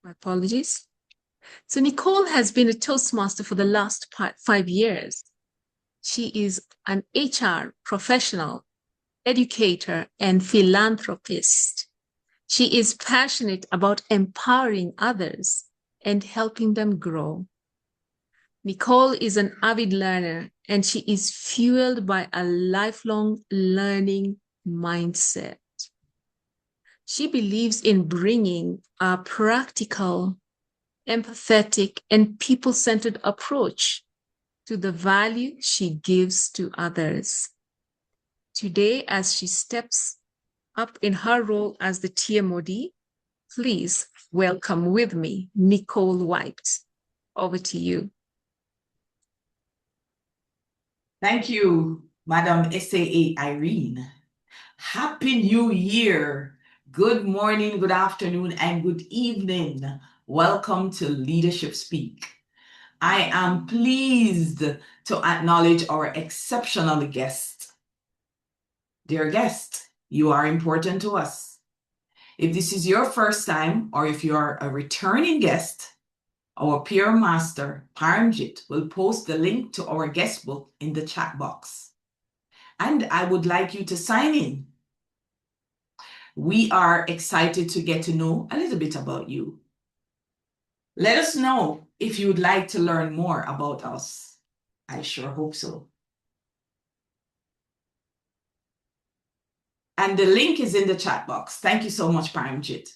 My apologies. So Nicole has been a Toastmaster for the last 5 years. She is an HR professional, educator, and philanthropist. She is passionate about empowering others and helping them grow. Nicole is an avid learner, and she is fueled by a lifelong learning mindset. She believes in bringing a practical, empathetic, and people-centered approach to the value she gives to others. Today, as she steps up in her role as the TMOD, please welcome with me, Nicole Whyte. Over to you. Thank you, Madam SAA Irene. Happy New Year. Good morning, good afternoon, and good evening. Welcome to Leadership Speak. I am pleased to acknowledge our exceptional guest. Dear guest, you are important to us. If this is your first time or if you are a returning guest, our peer master, Paramjit, will post the link to our guest book in the chat box. And I would like you to sign in. We are excited to get to know a little bit about you. Let us know if you would like to learn more about us. I sure hope so. And the link is in the chat box. Thank you so much, Paramjit.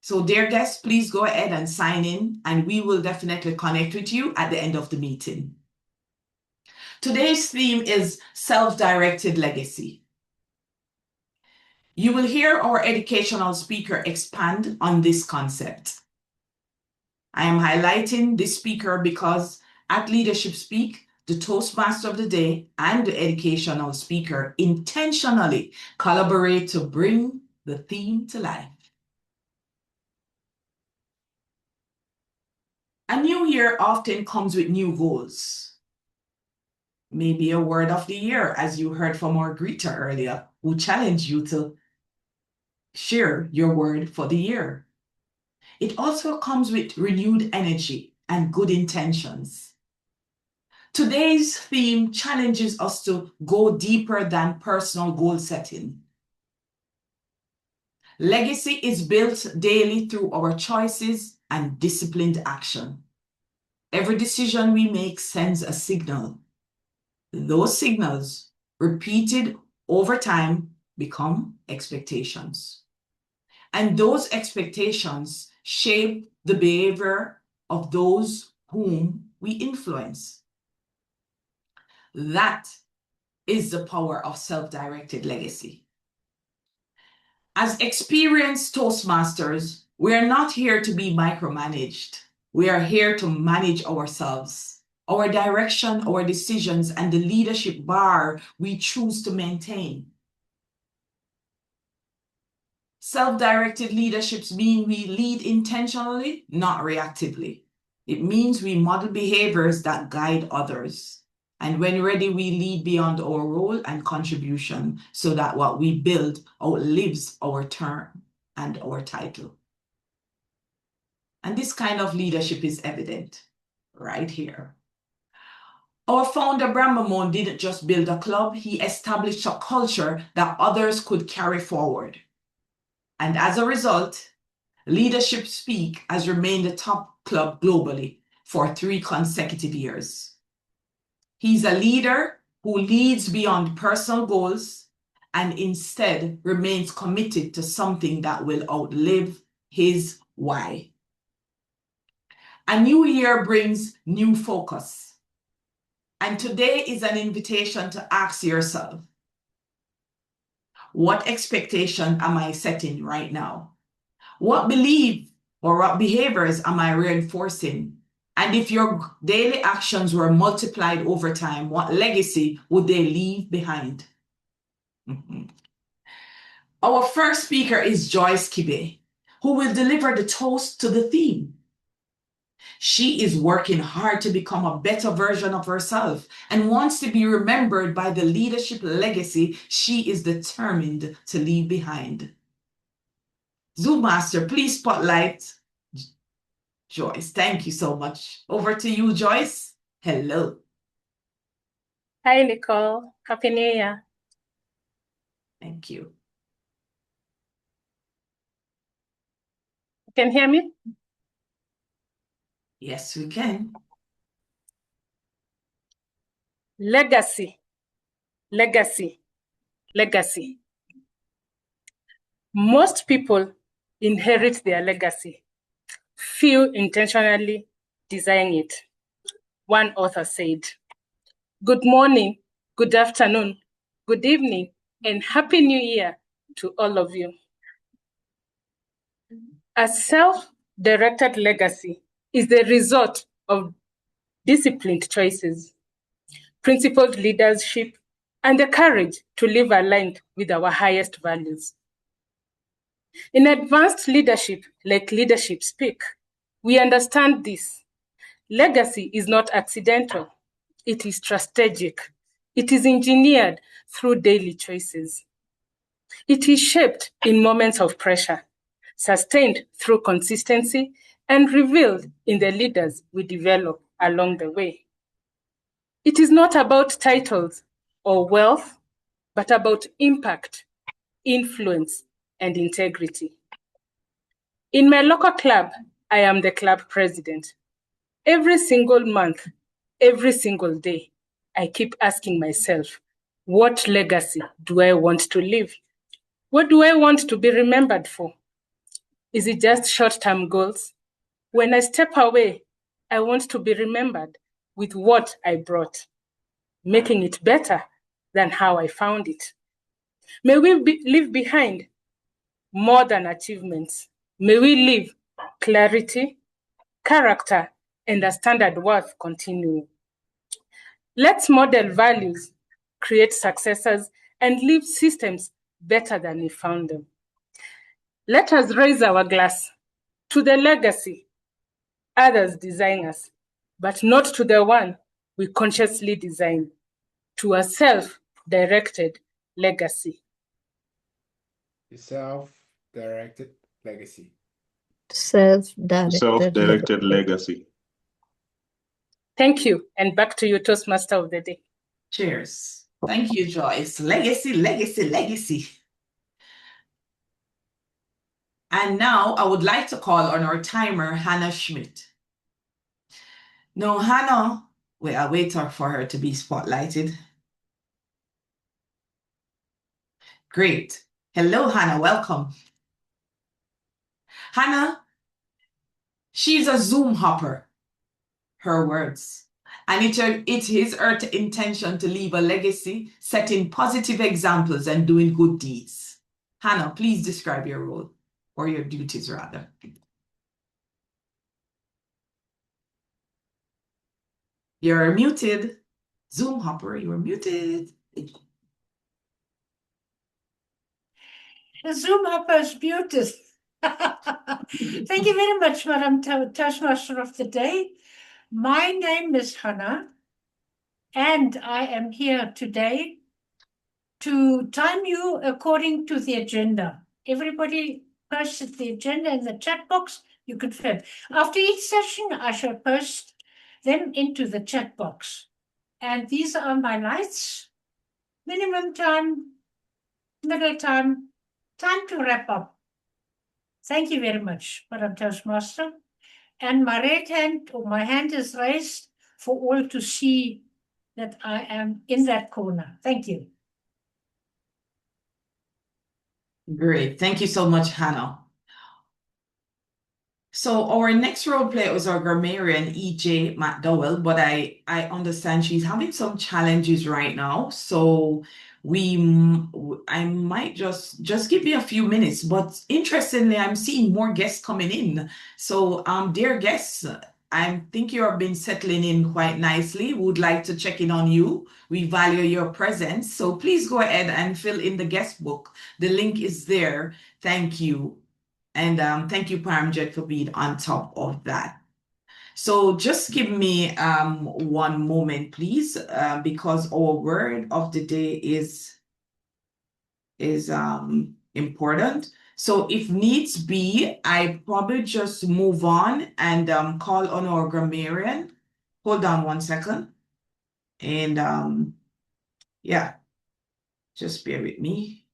So dear guests, please go ahead and sign in, and we will definitely connect with you at the end of the meeting. Today's theme is self-directed legacy. You will hear our educational speaker expand on this concept. I am highlighting this speaker because at Leadership Speak, the Toastmaster of the Day and the educational speaker intentionally collaborate to bring the theme to life. A new year often comes with new goals. Maybe a word of the year, as you heard from our greeter earlier, who challenged you to share your word for the year. It also comes with renewed energy and good intentions. Today's theme challenges us to go deeper than personal goal setting. Legacy is built daily through our choices and disciplined action. Every decision we make sends a signal. Those signals, repeated over time, become expectations. And those expectations shape the behavior of those whom we influence. That is the power of self-directed legacy. As experienced Toastmasters, we are not here to be micromanaged. We are here to manage ourselves, our direction, our decisions, and the leadership bar we choose to maintain. Self-directed leaderships mean we lead intentionally, not reactively. It means we model behaviors that guide others. And when ready, we lead beyond our role and contribution so that what we build outlives our term and our title. And this kind of leadership is evident right here. Our founder, Brahmamon, didn't just build a club, he established a culture that others could carry forward. And as a result, Leadership Speak has remained the top club globally for 3 consecutive years. He's a leader who leads beyond personal goals and instead remains committed to something that will outlive his why. A new year brings new focus. And today is an invitation to ask yourself, what expectation am I setting right now? What belief or what behaviors am I reinforcing? And if your daily actions were multiplied over time, what legacy would they leave behind? Our first speaker is Joyce Kibe, who will deliver the toast to the theme. She is working hard to become a better version of herself and wants to be remembered by the leadership legacy she is determined to leave behind. Zoom Master, please spotlight Joyce. Thank you so much. Over to you, Joyce. Hello. Hi, Nicole. Happy New Year. Thank you. Can you hear me? Yes, we can. Legacy, legacy, legacy. Most people inherit their legacy. Few intentionally design it. One author said, "Good morning, good afternoon, good evening, and Happy New Year to all of you." A self-directed legacy is the result of disciplined choices, principled leadership, and the courage to live aligned with our highest values. In advanced leadership, like Leadership Speak, we understand this. Legacy is not accidental. It is strategic. It is engineered through daily choices. It is shaped in moments of pressure, sustained through consistency, and revealed in the leaders we develop along the way. It is not about titles or wealth, but about impact, influence, and integrity. In my local club, I am the club president. Every single month, every single day, I keep asking myself, what legacy do I want to leave? What do I want to be remembered for? Is it just short-term goals? When I step away, I want to be remembered with what I brought, making it better than how I found it. May we leave behind more than achievements. May we leave clarity, character, and a standard worth continuing. Let's model values, create successors, and leave systems better than we found them. Let us raise our glass to the legacy others design us, but not to the one we consciously design, to a self-directed legacy. The self-directed legacy. Self-directed legacy. Thank you, and back to you, Toastmaster of the Day. Cheers. Thank you, Joyce. Legacy, legacy, legacy. And now I would like to call on our timer, Hannah Schmidt. Now, Hannah, I'll wait for her to be spotlighted. Great. Hello, Hannah. Welcome. Hannah, she's a Zoom hopper, her words. And it is her intention to leave a legacy, setting positive examples and doing good deeds. Hannah, please describe your role, or your duties rather. You're muted. Zoom hopper, you're muted. The Zoom hopper is muted. Thank you very much, Madam Toastmaster of the Day. My name is Hannah, and I am here today to time you according to the agenda. Everybody posted the agenda in the chat box. You can fill. After each session, I shall post them into the chat box. And these are my lights. Minimum time, middle time, time to wrap up. Thank you very much, Madam Toastmaster. And my right hand, or my hand is raised for all to see that I am in that corner. Thank you. Great. Thank you so much, Hannah. So our next role player was our grammarian, E.J. McDowell, but I understand she's having some challenges right now. So I might just give me a few minutes. But interestingly, I'm seeing more guests coming in. So dear guests, I think you have been settling in quite nicely. We would like to check in on you. We value your presence. So please go ahead and fill in the guest book. The link is there. Thank you. And thank you, Paramjet, for being on top of that. So just give me one moment, please, because our word of the day is important. So if needs be, I probably just move on and call on our grammarian. Hold on one second. And yeah, just bear with me.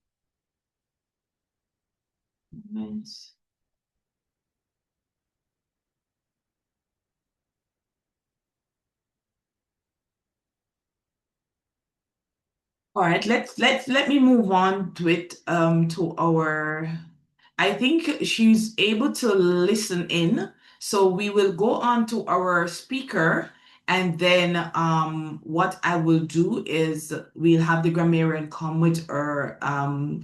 Moments. All right, let me move on to it to our. I think she's able to listen in, so we will go on to our speaker, and then what I will do is we'll have the grammarian come with her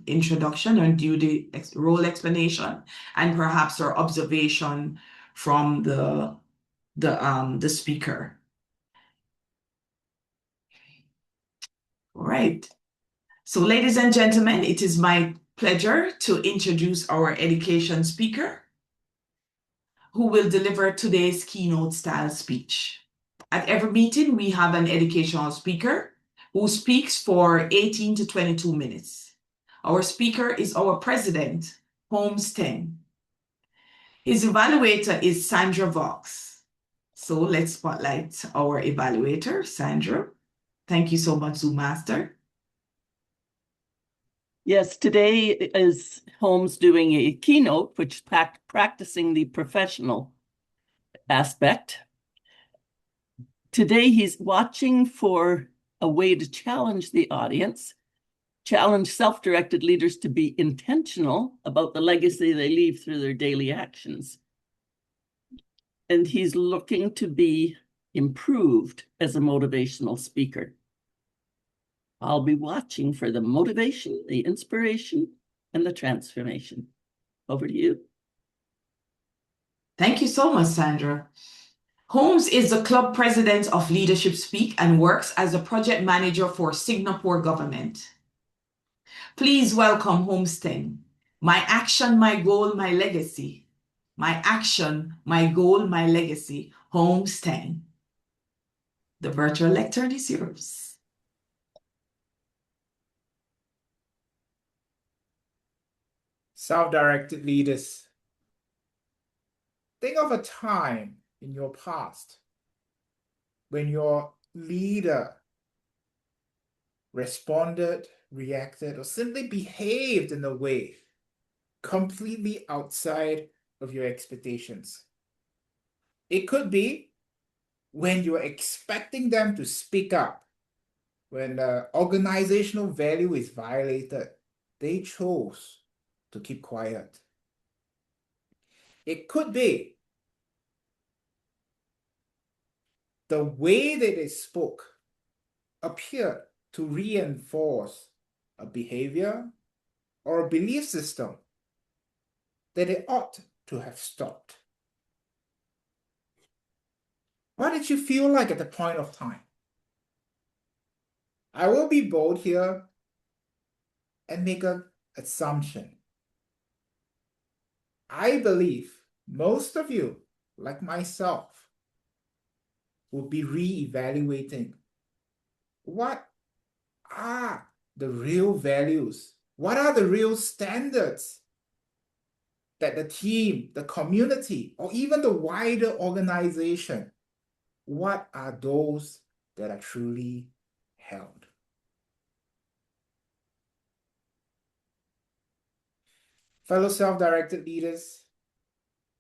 introduction and do the role explanation and perhaps her observation from the speaker. All right. So, ladies and gentlemen, it is my pleasure to introduce our education speaker who will deliver today's keynote style speech. At every meeting, we have an educational speaker who speaks for 18 to 22 minutes. Our speaker is our president, Holmes Teng. His evaluator is Sandra Valks. So let's spotlight our evaluator, Sandra. Thank you so much, Zoom Master. Yes, today is Holmes doing a keynote, which is practicing the professional aspect. Today, he's watching for a way to challenge the audience, challenge self-directed leaders to be intentional about the legacy they leave through their daily actions. And he's looking to be improved as a motivational speaker. I'll be watching for the motivation, the inspiration, and the transformation. Over to you. Thank you so much, Sandra. Holmes is the club president of Leadership Speak and works as a project manager for Singapore government. Please welcome Holmes Teng. My action, my goal, my legacy. My action, my goal, my legacy. Holmes Teng. The virtual lectern is yours. Self-directed leaders. Think of a time in your past when your leader responded, reacted, or simply behaved in a way completely outside of your expectations. It could be when you're expecting them to speak up, when the organizational value is violated, they chose to keep quiet. It could be the way that they spoke appeared to reinforce a behavior or a belief system that they ought to have stopped. What did you feel like at the point of time? I will be bold here and make an assumption. I believe most of you, like myself, will be re-evaluating what are the real values, what are the real standards that the team, the community, or even the wider organization, what are those that are truly held? Fellow self-directed leaders,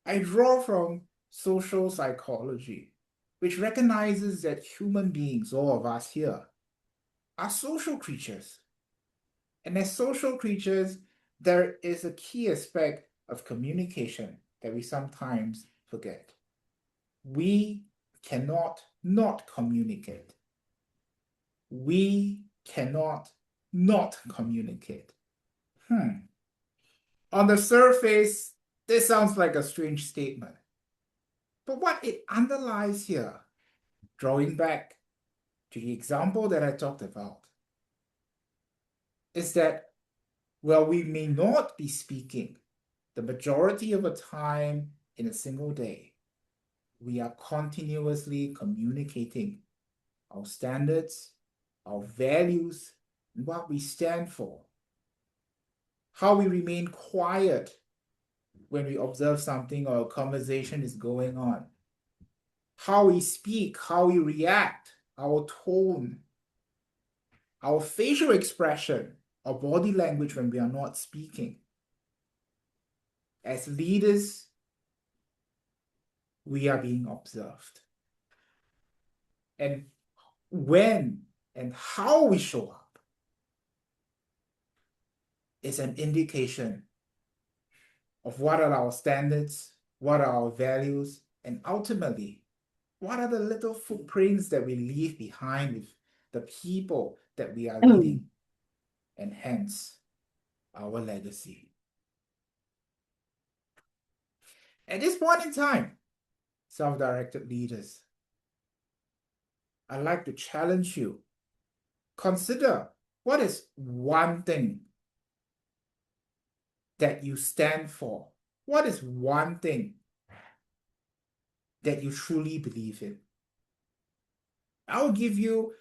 I draw from social psychology, which recognizes that human beings, all of us here, are social creatures. And as social creatures, there is a key aspect of communication that we sometimes forget. We cannot not communicate. We cannot not communicate. On the surface, this sounds like a strange statement. But what it underlies here, drawing back to the example that I talked about, is that while we may not be speaking the majority of the time in a single day, we are continuously communicating our standards, our values, and what we stand for. how we remain quiet when we observe something or a conversation is going on, how we speak, how we react, our tone, our facial expression, our body language when we are not speaking. As leaders, we are being observed. And when and how we show up is an indication of what are our standards, what are our values, and ultimately, what are the little footprints that we leave behind with the people that we are leading, and hence our legacy. At this point in time, self-directed leaders, I'd like to challenge you. Consider, what is one thing that you stand for? What is one thing that you truly believe in? I'll give you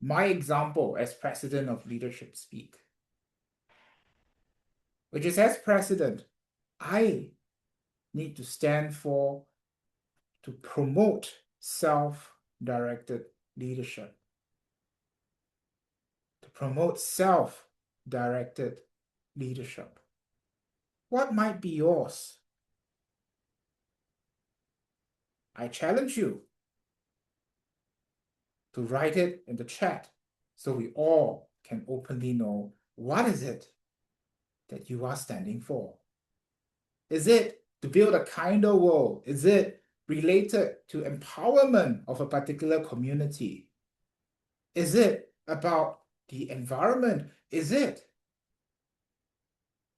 my example as president of Leadership Speak, which is, as president, I need to stand for, to promote self-directed leadership, to promote self-directed leadership. What might be yours? I challenge you to write it in the chat so we all can openly know, what is it that you are standing for? Is it to build a kinder world? Is it related to empowerment of a particular community? Is it about the environment? Is it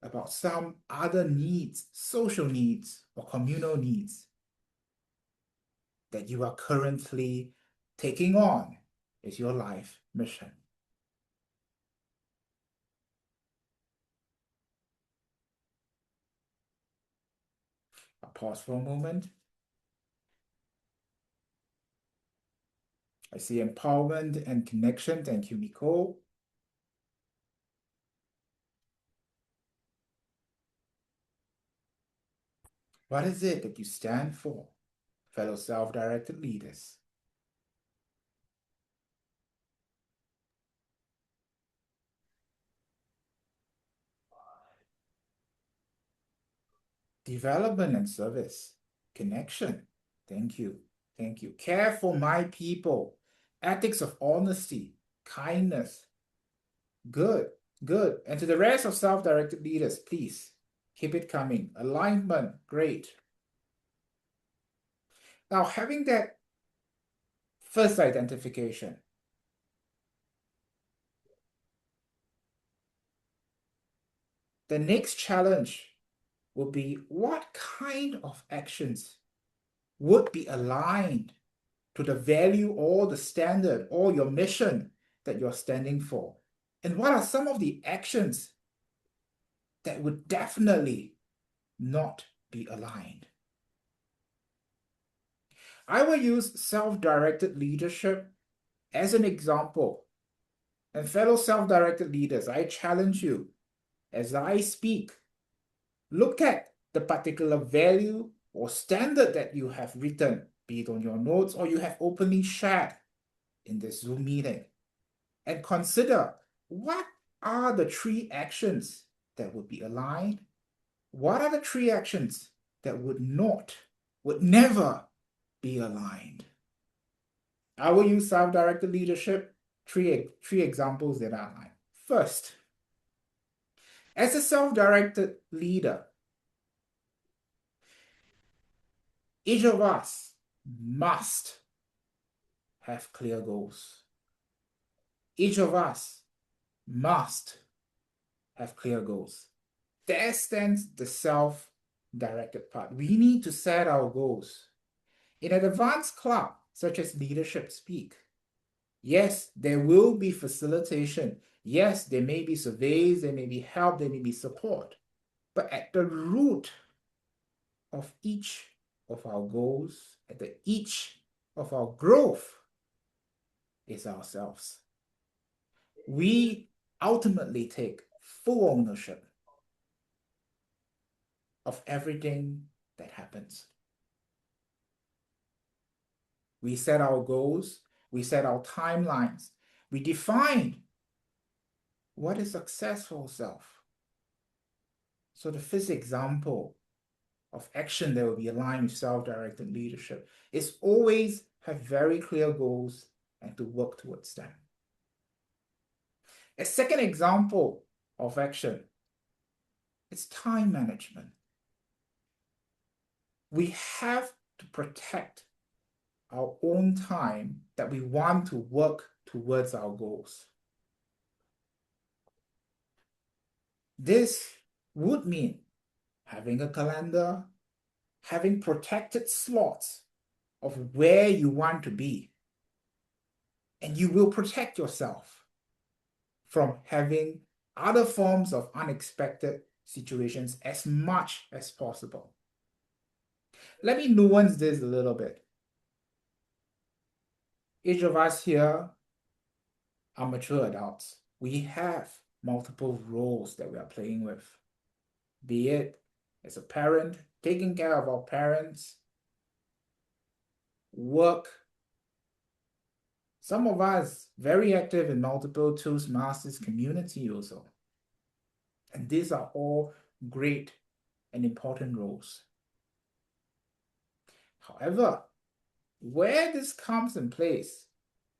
about some other needs, social needs or communal needs that you are currently taking on as your life mission? I'll pause for a moment. I see empowerment and connection. Thank you, Nicole. What is it that you stand for, fellow self-directed leaders? Development and service. Connection. Thank you. Thank you. Care for my people. Ethics of honesty. Kindness. Good. Good. And to the rest of self-directed leaders, please keep it coming. Alignment. Great. Now, having that first identification, the next challenge will be, what kind of actions would be aligned to the value or the standard or your mission that you're standing for? And what are some of the actions that would definitely not be aligned? I will use self-directed leadership as an example. And fellow self-directed leaders, I challenge you, as I speak, look at the particular value or standard that you have written, be it on your notes or you have openly shared in this Zoom meeting, and consider, what are the 3 actions that would be aligned? What are the 3 actions that would never be aligned? I will use self-directed leadership, three examples that are aligned. First, as a self-directed leader, each of us must have clear goals. Each of us must have clear goals. There stands the self-directed part. We need to set our goals. In an advanced club, such as Leadership Speak, yes, there will be facilitation. Yes, there may be surveys, there may be help, there may be support. But at the root of each of our goals, at the each of our growth, is ourselves. We ultimately take full ownership of everything that happens. We set our goals, we set our timelines, we define what is successful self. So the fifth example of action that will be aligned with self-directed leadership is always have very clear goals and to work towards them. A second example of action is time management. We have to protect our own time that we want to work towards our goals. This would mean having a calendar, having protected slots of where you want to be. And you will protect yourself from having other forms of unexpected situations as much as possible. Let me nuance this a little bit. Each of us here are mature adults. We have multiple roles that we are playing with. Be it as a parent, taking care of our parents, work. Some of us very active in multiple Toastmasters community also. And these are all great and important roles. However, where this comes in place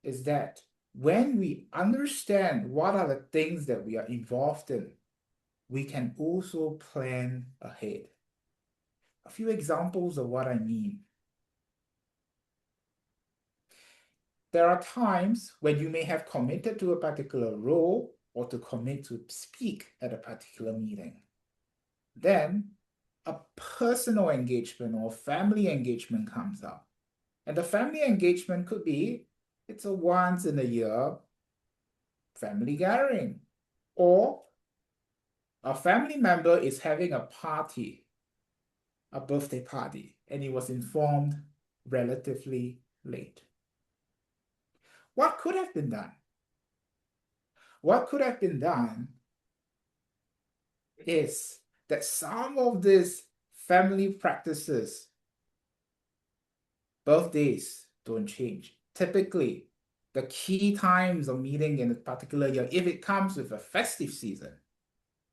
is that when we understand what are the things that we are involved in, we can also plan ahead. A few examples of what I mean. There are times when you may have committed to a particular role or to commit to speak at a particular meeting. Then a personal engagement or family engagement comes up. And the family engagement could be, it's a once in a year family gathering, or a family member is having a party, a birthday party, and he was informed relatively late. What could have been done? What could have been done is that some of these family practices, birthdays don't change. Typically, the key times of meeting in a particular year, if it comes with a festive season,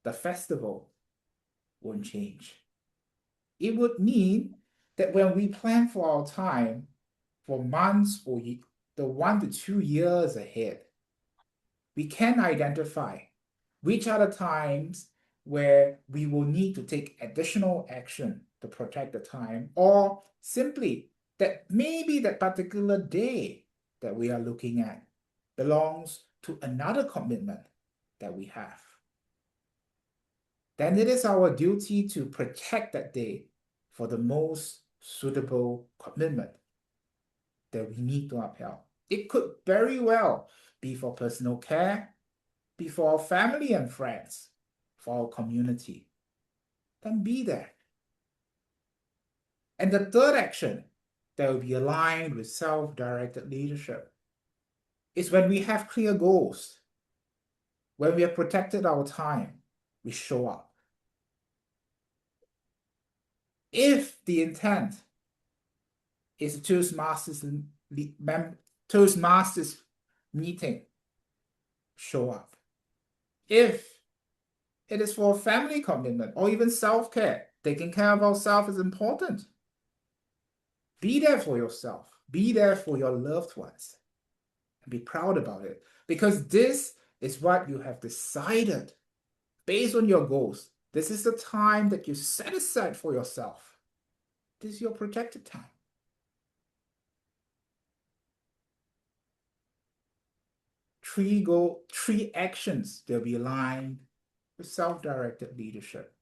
the festival won't change. It would mean that when we plan for our time for months or the 1 to 2 years ahead, we can identify which are the times where we will need to take additional action to protect the time, or simply that maybe that particular day that we are looking at belongs to another commitment that we have. Then it is our duty to protect that day for the most suitable commitment that we need to upheld. It could very well be for personal care, be for our family and friends, for our community. Then be there. And the third action that will be aligned with self-directed leadership is when we have clear goals, when we have protected our time, we show up. If the intent is a Toastmasters meeting, show up. If it is for a family commitment or even self-care, taking care of ourselves is important. Be there for yourself. Be there for your loved ones. And be proud about it. Because this is what you have decided based on your goals. This is the time that you set aside for yourself. This is your protected time. Three actions that will be aligned with self-directed leadership.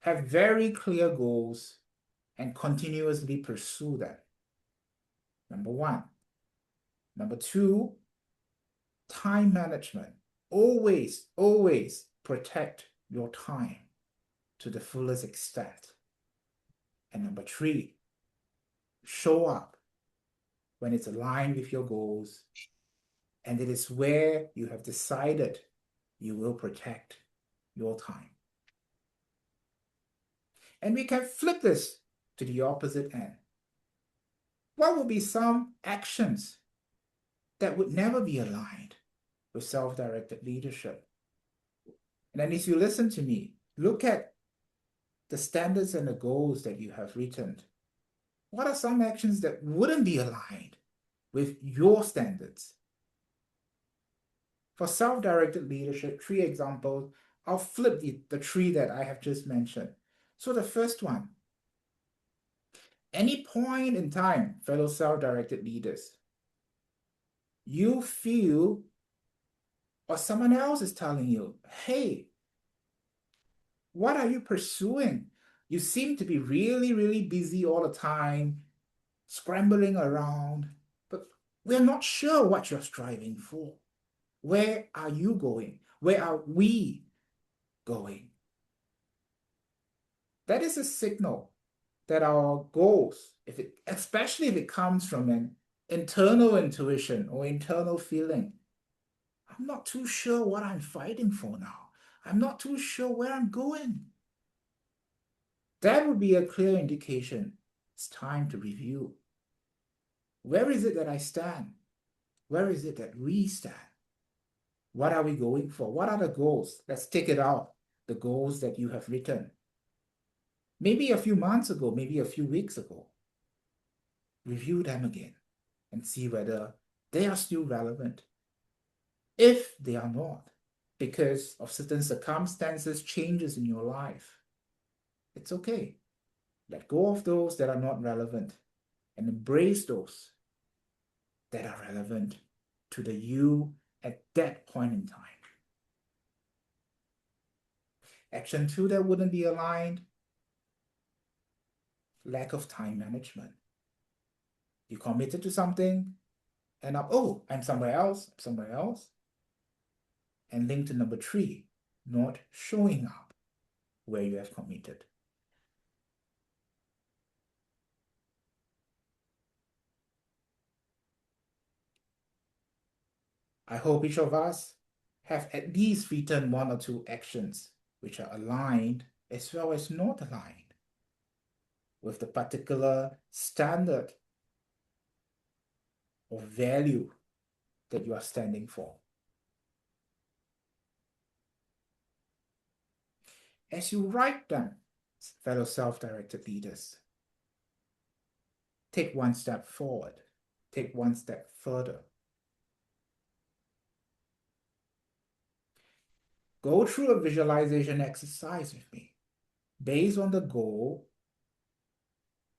Have very clear goals and continuously pursue them. Number one. Number two, time management. Always, always protect your time to the fullest extent. And number three, show up when it's aligned with your goals, and it is where you have decided you will protect your time. And we can flip this to the opposite end. What would be some actions that would never be aligned with self-directed leadership? And then if you listen to me, look at the standards and the goals that you have written. What are some actions that wouldn't be aligned with your standards? For self-directed leadership, 3 examples. I'll flip the 3 that I have just mentioned. So the first one, any point in time, fellow self-directed leaders, you feel or someone else is telling you, hey, what are you pursuing? You seem to be really, really busy all the time, scrambling around, but we're not sure what you're striving for. Where are you going? Where are we going? That is a signal that our goals, especially if it comes from an internal intuition or internal feeling, I'm not too sure what I'm fighting for now. I'm not too sure where I'm going. That would be a clear indication it's time to review. Where is it that I stand? Where is it that we stand? What are we going for? What are the goals? Let's take it out, the goals that you have written. Maybe a few months ago, maybe a few weeks ago. Review them again and see whether they are still relevant. If they are not, because of certain circumstances, changes in your life, it's okay. Let go of those that are not relevant and embrace those that are relevant to the you at that point in time. Action 2 that wouldn't be aligned, lack of time management. You committed to something and I'm somewhere else. And link to number 3, not showing up where you have committed. I hope each of us have at least written 1 or 2 actions which are aligned as well as not aligned with the particular standard or value that you are standing for. As you write them, fellow self-directed leaders, take 1 step forward, take 1 step further. Go through a visualization exercise with me, based on the goal,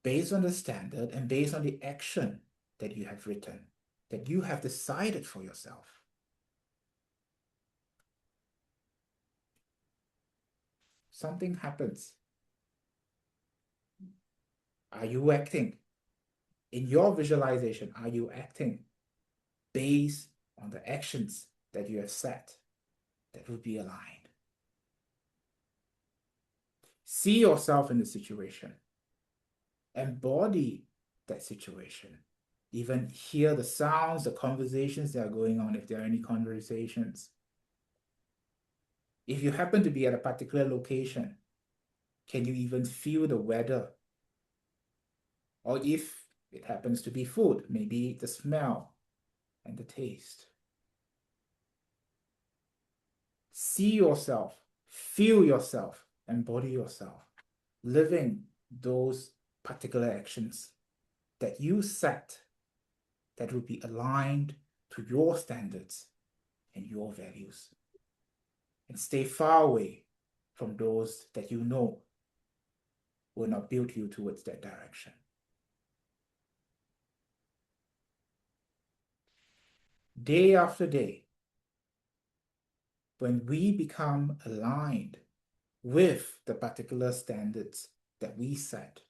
based on the standard, and based on the action that you have written, that you have decided for yourself. Something happens. Are you acting? In your visualization, are you acting based on the actions that you have set that will be aligned? See yourself in the situation. Embody that situation. Even hear the sounds, the conversations that are going on, if there are any conversations. If you happen to be at a particular location, can you even feel the weather? Or if it happens to be food, maybe the smell and the taste. See yourself, feel yourself, embody yourself, living those particular actions that you set that will be aligned to your standards and your values. And stay far away from those that you know will not build you towards that direction. Day after day, when we become aligned with the particular standards that we set,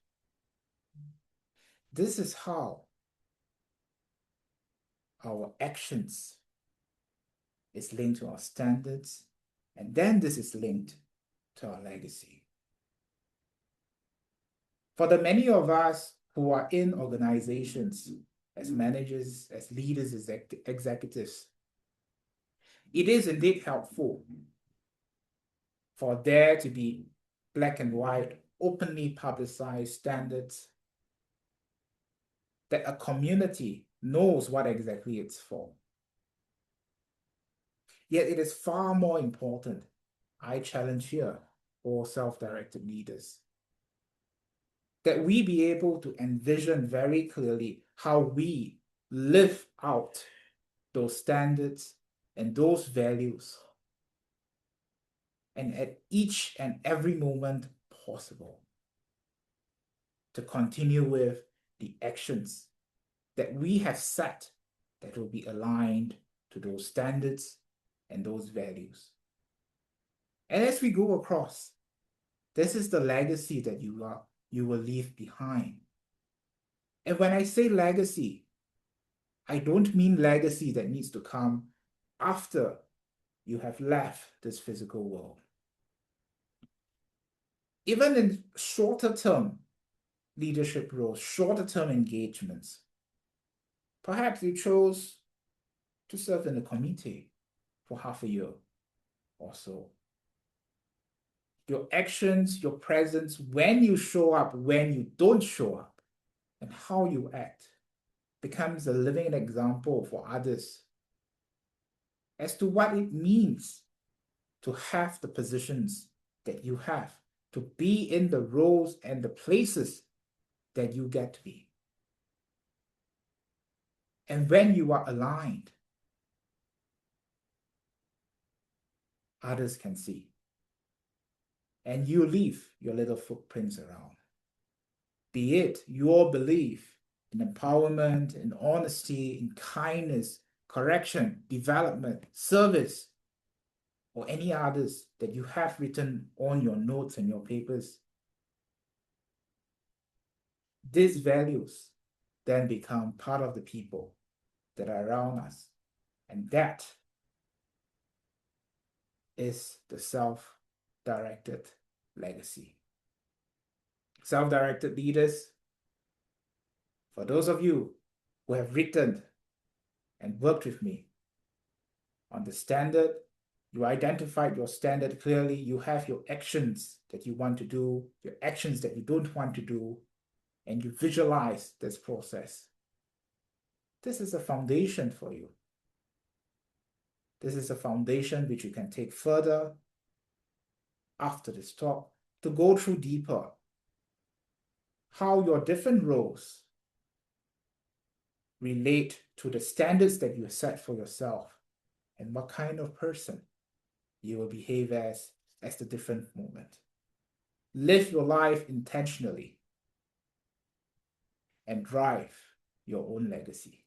this is how our actions is linked to our standards, and then this is linked to our legacy. For the many of us who are in organizations as managers, as leaders, as executives, it is indeed helpful for there to be black and white openly publicized standards that a community knows what exactly it's for. Yet it is far more important, I challenge here all self-directed leaders, that we be able to envision very clearly how we live out those standards and those values, and at each and every moment possible, to continue with the actions that we have set that will be aligned to those standards and those values. And as we go across, this is the legacy that you will leave behind. And when I say legacy, I don't mean legacy that needs to come after you have left this physical world. Even in shorter term leadership roles, shorter term engagements, perhaps you chose to serve in a committee for half a year or so. Your actions, your presence, when you show up, when you don't show up, and how you act becomes a living example for others as to what it means to have the positions that you have, to be in the roles and the places that you get to be. And when you are aligned, others can see. And you leave your little footprints around. Be it your belief in empowerment, in honesty, in kindness, correction, development, service, or any others that you have written on your notes and your papers. These values then become part of the people that are around us. And that is the self-directed legacy. Self-directed leaders, for those of you who have written and worked with me on the standard, you identified your standard clearly, you have your actions that you want to do, your actions that you don't want to do, and you visualize this process. This is a foundation for you. This is a foundation which you can take further after this talk to go through deeper how your different roles relate to the standards that you set for yourself and what kind of person you will behave as the different moment. Live your life intentionally and drive your own legacy.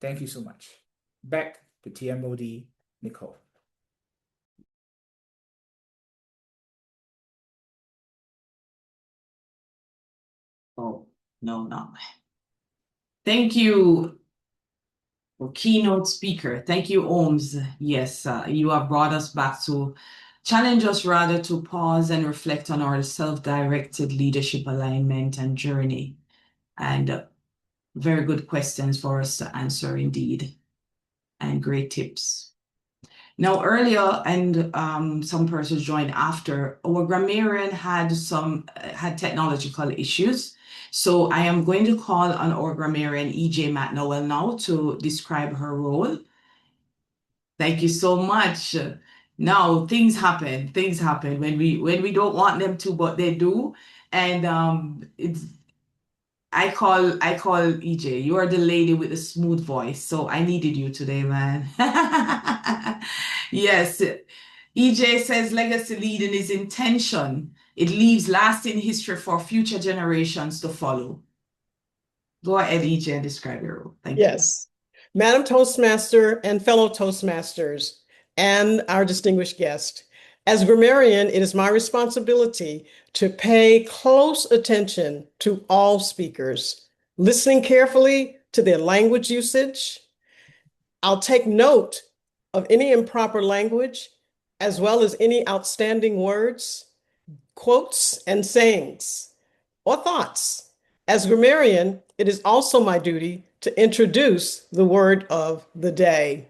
Thank you so much. Back to TMOD, Nicole. Oh, no, not. Thank you, keynote speaker. Thank you, Holmes. Yes, you have brought us back to challenge us rather to pause and reflect on our self-directed leadership alignment and journey. And very good questions for us to answer indeed, and great tips. Now earlier, and some persons joined after, our grammarian had technological issues. So I am going to call on our grammarian EJ McNowell now to describe her role. Thank you so much. Now things happen when we don't want them to, but they do. And I call EJ. You are the lady with the smooth voice, so I needed you today, man. Yes. EJ says legacy leading is intention. It leaves lasting history for future generations to follow. Go ahead, EJ, and describe your role. Thank you. Yes. Madam Toastmaster and fellow Toastmasters and our distinguished guest, as grammarian, it is my responsibility to pay close attention to all speakers, listening carefully to their language usage. I'll take note of any improper language, as well as any outstanding words, quotes, and sayings, or thoughts. As grammarian, it is also my duty to introduce the word of the day.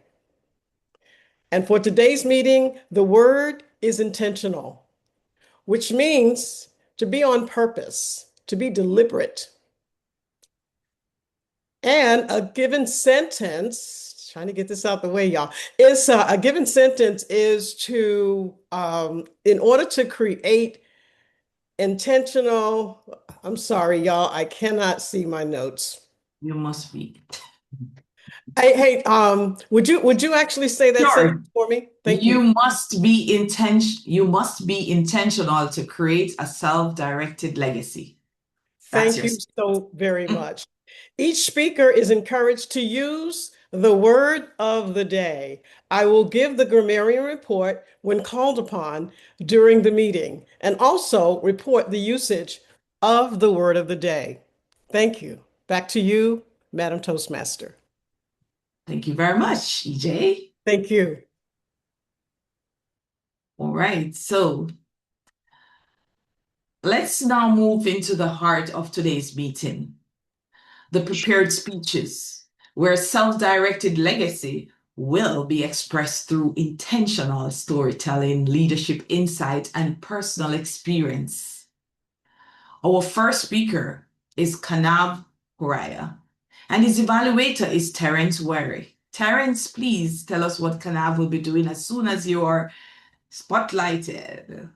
And for today's meeting, the word is intentional, which means to be on purpose, to be deliberate. And a given sentence, trying to get this out the way, y'all, is a given sentence is to, in order to create intentional, I'm sorry, y'all, I cannot see my notes. You must be. Hey, would you actually say that Sure. sentence for me? Thank you. You must be intentional to create a self-directed legacy. Thank you so very much. Each speaker is encouraged to use the word of the day. I will give the grammarian report when called upon during the meeting, and also report the usage of the word of the day. Thank you. Back to you, Madam Toastmaster. Thank you very much, EJ. Thank you. All right, so let's now move into the heart of today's meeting, the prepared speeches, where self-directed legacy will be expressed through intentional storytelling, leadership insight, and personal experience. Our first speaker is Kanav, Hurria, and his evaluator is Terrence Were. Terrence, please tell us what Kanav will be doing as soon as you are spotlighted,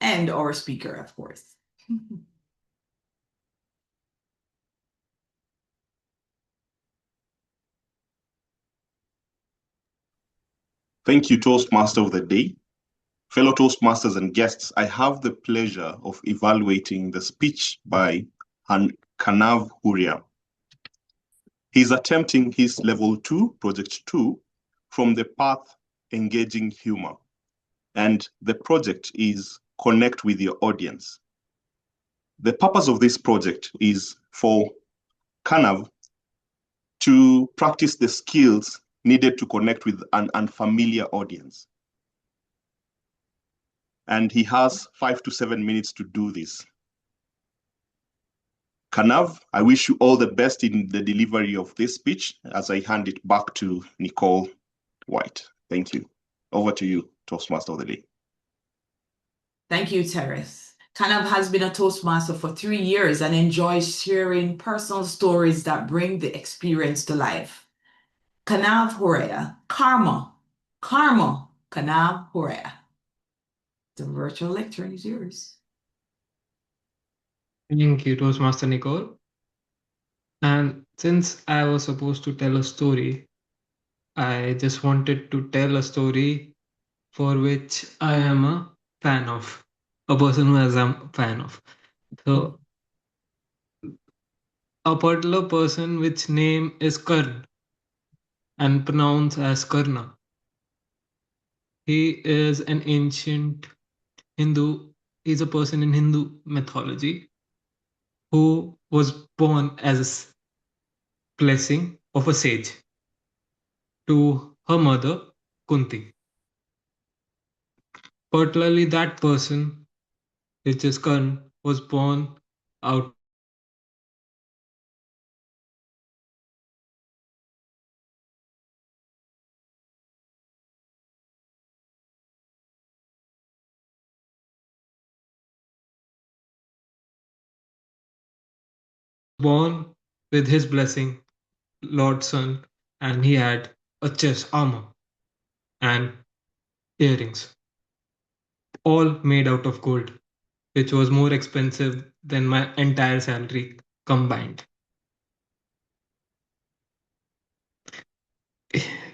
and our speaker, of course. Thank you, Toastmaster of the Day. Fellow Toastmasters and guests, I have the pleasure of evaluating the speech by Kanav Hurria. He's attempting his Level 2, Project 2, from the path Engaging Humor. And the project is Connect with Your Audience. The purpose of this project is for Kanav to practice the skills needed to connect with an unfamiliar audience. And he has 5 to 7 minutes to do this. Kanav, I wish you all the best in the delivery of this speech as I hand it back to Nicole Whyte. Thank you. Over to you, Toastmaster of the Day. Thank you, Terrence. Kanav has been a Toastmaster for 3 years and enjoys sharing personal stories that bring the experience to life. Kanav Hurria, Karma, Kanav Hurria. The virtual lecture is yours. Thank you, Toastmaster Nicole. And since I was supposed to tell a story, I just wanted to tell a story for which I am a fan of, a person who I'm a fan of. So, a particular person which name is Karn and pronounced as Karna. He is an ancient Hindu, he's a person in Hindu mythology who was born as a blessing of a sage to her mother, Kunti. Particularly that person, which is Karn, was born out born with his blessing, Lord Sun, and he had a chest armor and earrings, all made out of gold, which was more expensive than my entire salary combined.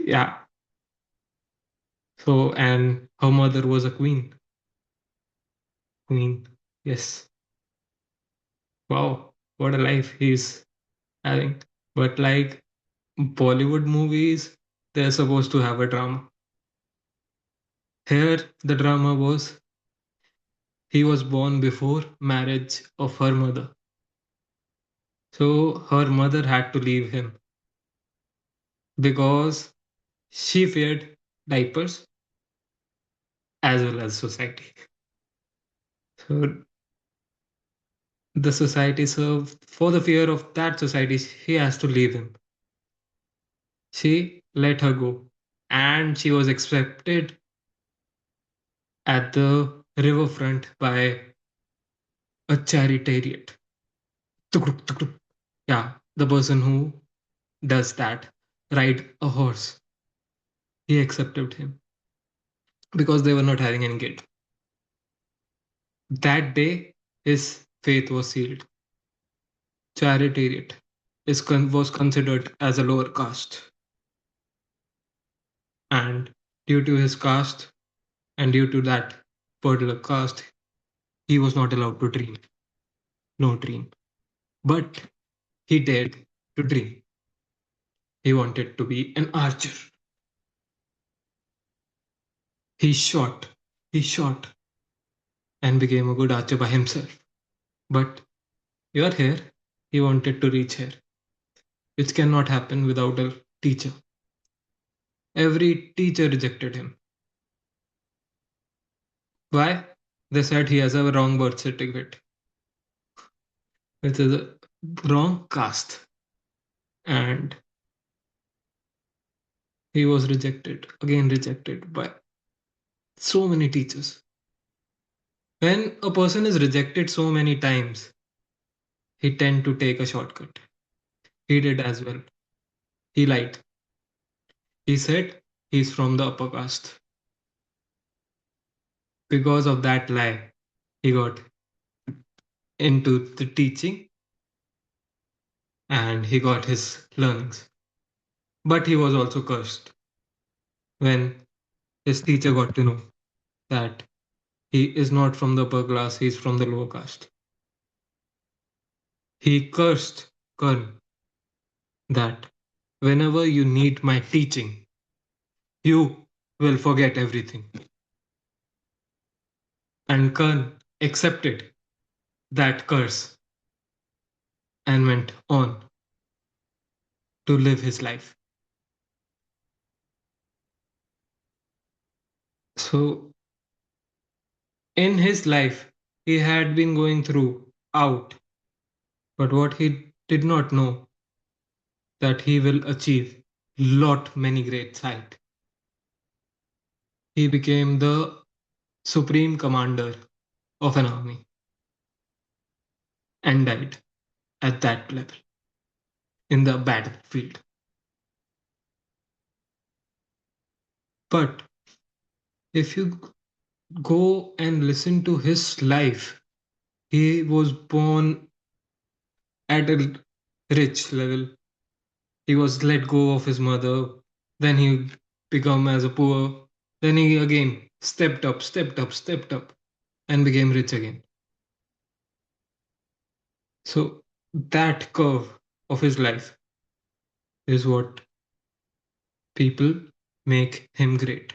Yeah. So, and her mother was a queen. Queen, yes. Wow, what a life he's having. But like Bollywood movies, they're supposed to have a drama. Here, the drama was he was born before marriage of her mother. So her mother had to leave him because she feared diapers as well as society. So the society, so for the fear of that society, she has to leave him. She let her go and she was accepted at the riverfront by a chariot. Yeah, the person who does that, ride a horse. He accepted him because they were not having any kid. That day, his faith was sealed. Chariot was considered as a lower caste. And due to his caste and due to that particular caste, he was not allowed to dream. No dream. But he dared to dream. He wanted to be an archer. He shot, and became a good archer by himself. But you're here, he wanted to reach here, which cannot happen without a teacher. Every teacher rejected him. Why? They said he has a wrong birth certificate, which is a wrong caste. And he was rejected, again rejected by so many teachers. When a person is rejected so many times, he tend to take a shortcut. He did as well. He lied. He said he's from the upper caste. Because of that lie, he got into the teaching and he got his learnings. But he was also cursed when his teacher got to know that he is not from the upper class, he is from the lower caste. He cursed Karn that whenever you need my teaching, you will forget everything. And Karn accepted that curse and went on to live his life. So, in his life, he had been going through out, but what he did not know that he will achieve many great heights. He became the supreme commander of an army and died at that level in the battlefield. But if you go and listen to his life, he was born at a rich level. He was let go of his mother, then he became as a poor, then he again stepped up, and became rich again. So that curve of his life is what people make him great.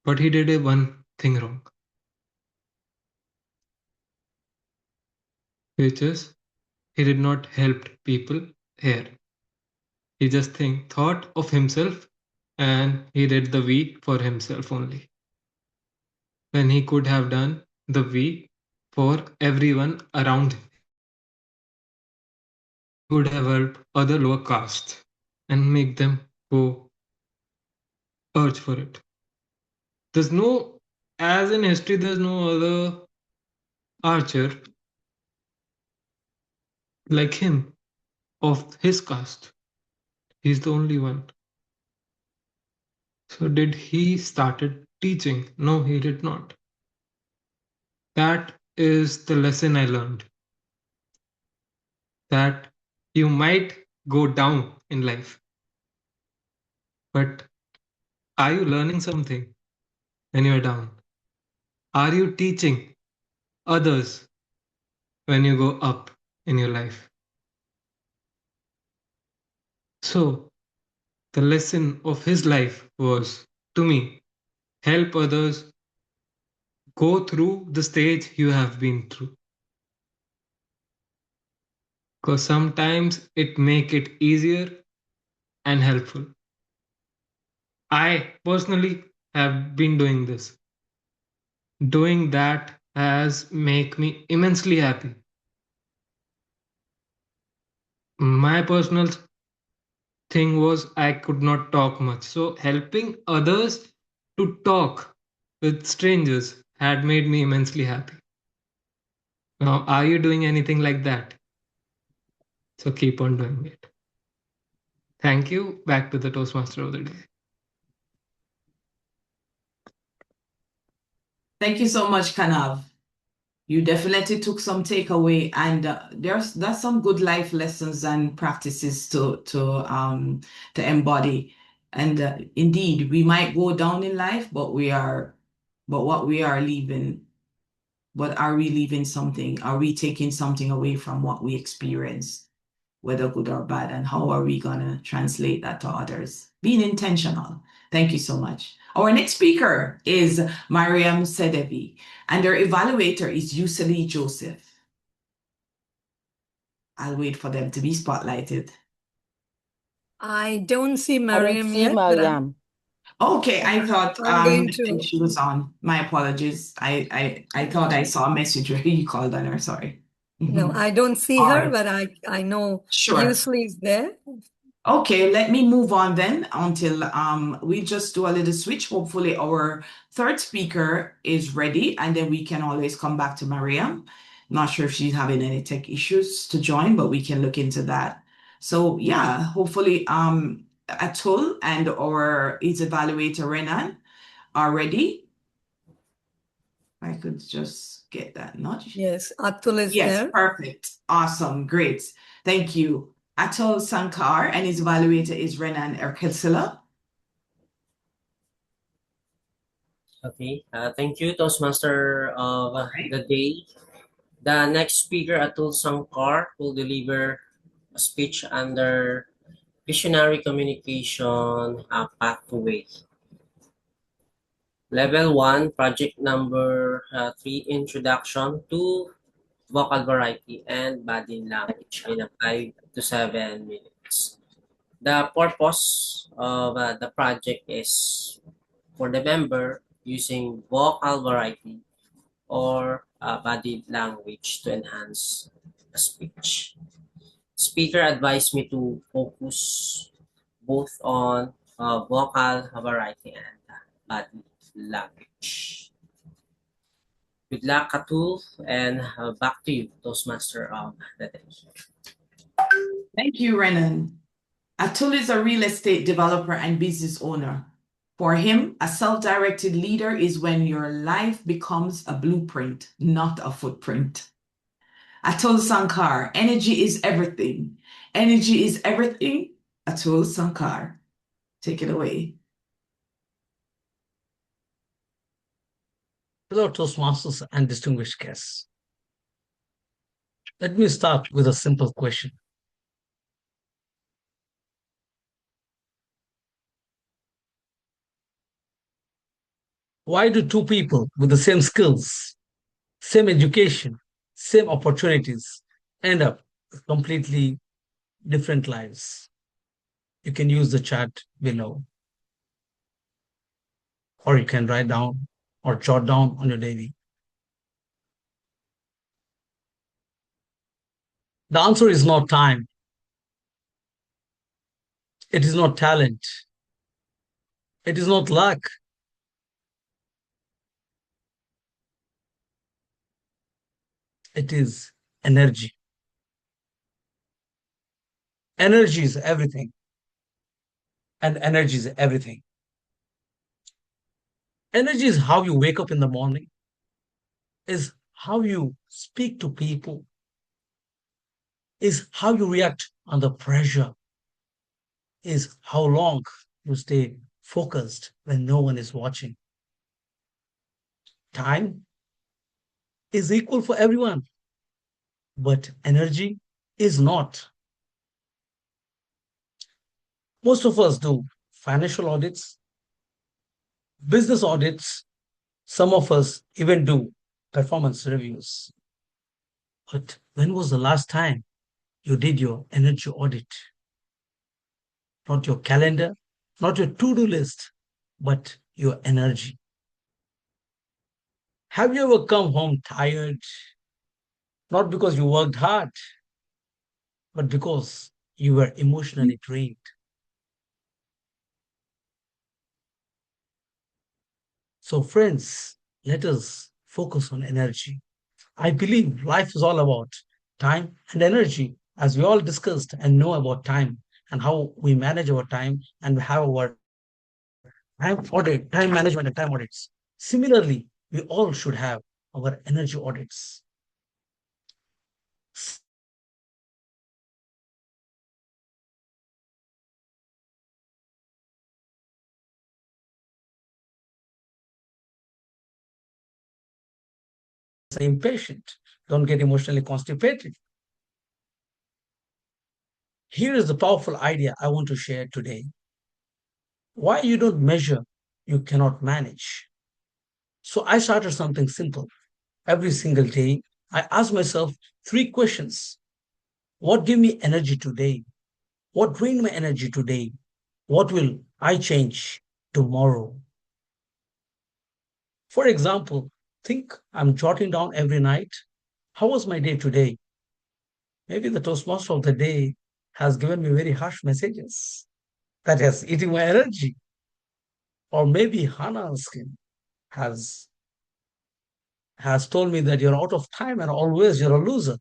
But he did one thing wrong, which is he did not help people here. He just thought of himself and he did the V for himself only. When he could have done the V for everyone around him. He could have helped other lower castes and make them go urge for it. There's no, as in history, there's no other archer like him of his caste. He's the only one. So did he started teaching? No, he did not. That is the lesson I learned. That you might go down in life, but are you learning something when you are down? Are you teaching others when you go up in your life? So the lesson of his life was, to me, help others go through the stage you have been through. Because sometimes it make it easier and helpful. I personally have been doing this. Doing that has make me immensely happy. My personal thing was I could not talk much. So helping others to talk with strangers had made me immensely happy. Now, are you doing anything like that? So keep on doing it. Thank you. Back to the Toastmaster of the day. Thank you so much, Kanav. You definitely took some takeaway, and there's some good life lessons and practices to embody. And indeed, we might go down in life, but what we are leaving. But are we leaving something? Are we taking something away from what we experienced, whether good or bad? And how are we gonna translate that to others? Being intentional. Thank you so much. Our next speaker is Mariam Sedevi, and our evaluator is Yuseli Joseph. I'll wait for them to be spotlighted. I don't see I don't Mariam see yet, but Mariam. Okay, I thought I'm going I think to. she was on. My apologies. I thought I saw a message where you called on her. Sorry. No, I don't see All her, right. but I know Sure. Usually is there. Okay, let me move on then until we just do a little switch. Hopefully our third speaker is ready, and then we can always come back to Mariam. Not sure if she's having any tech issues to join, but we can look into that. So yeah, hopefully Atul and our his evaluator Renan are ready. I could just get that nudge. Yes, Atul is Yes, there. perfect. Awesome. Great. Thank you. Atul Sankar, and his evaluator is Renan Ercilla. Okay, thank you, Toastmaster of the day. The next speaker, Atul Sankar, will deliver a speech under Visionary Communication Pathway. Level 1, project number 3, Introduction to Vocal Variety and Body Language in 5 to 7 minutes. The purpose of the project is for the member using vocal variety or body language to enhance the speech. Speaker advised me to focus both on vocal variety and body language. Good luck, Atul, and back to you, Toastmaster of the day. Thank you, Renan. Atul is a real estate developer and business owner. For him, a self-directed leader is when your life becomes a blueprint, not a footprint. Atul Sankar, energy is everything. Energy is everything. Atul Sankar, take it away. Hello, Toastmasters and distinguished guests. Let me start with a simple question. Why do two people with the same skills, same education, same opportunities end up with completely different lives? You can use the chat below, or you can write down or jot down on your diary. The answer is not time. It is not talent. It is not luck. It is energy. Energy is everything. And energy is everything. Energy is how you wake up in the morning, is how you speak to people, is how you react under pressure, is how long you stay focused when no one is watching. Time is equal for everyone, but energy is not. Most of us do financial audits, business audits, some of us even do performance reviews. But when was the last time you did your energy audit? Not your calendar, not your to-do list, but your energy. Have you ever come home tired? Not because you worked hard, but because you were emotionally drained. So, friends, let us focus on energy. I believe life is all about time and energy, as we all discussed and know about time and how we manage our time and have our time management and time audits. Similarly, we all should have our energy audits. Impatient. Don't get emotionally constipated. Here is the powerful idea I want to share today. Why you don't measure, you cannot manage. So I started something simple. Every single day, I ask myself 3 questions. What give me energy today? What drain my energy today? What will I change tomorrow? For example, think I'm jotting down every night. How was my day today? Maybe the Toastmaster of the day has given me very harsh messages that has eating my energy. Or maybe Hannah's skin has told me that you're out of time and always you're a loser.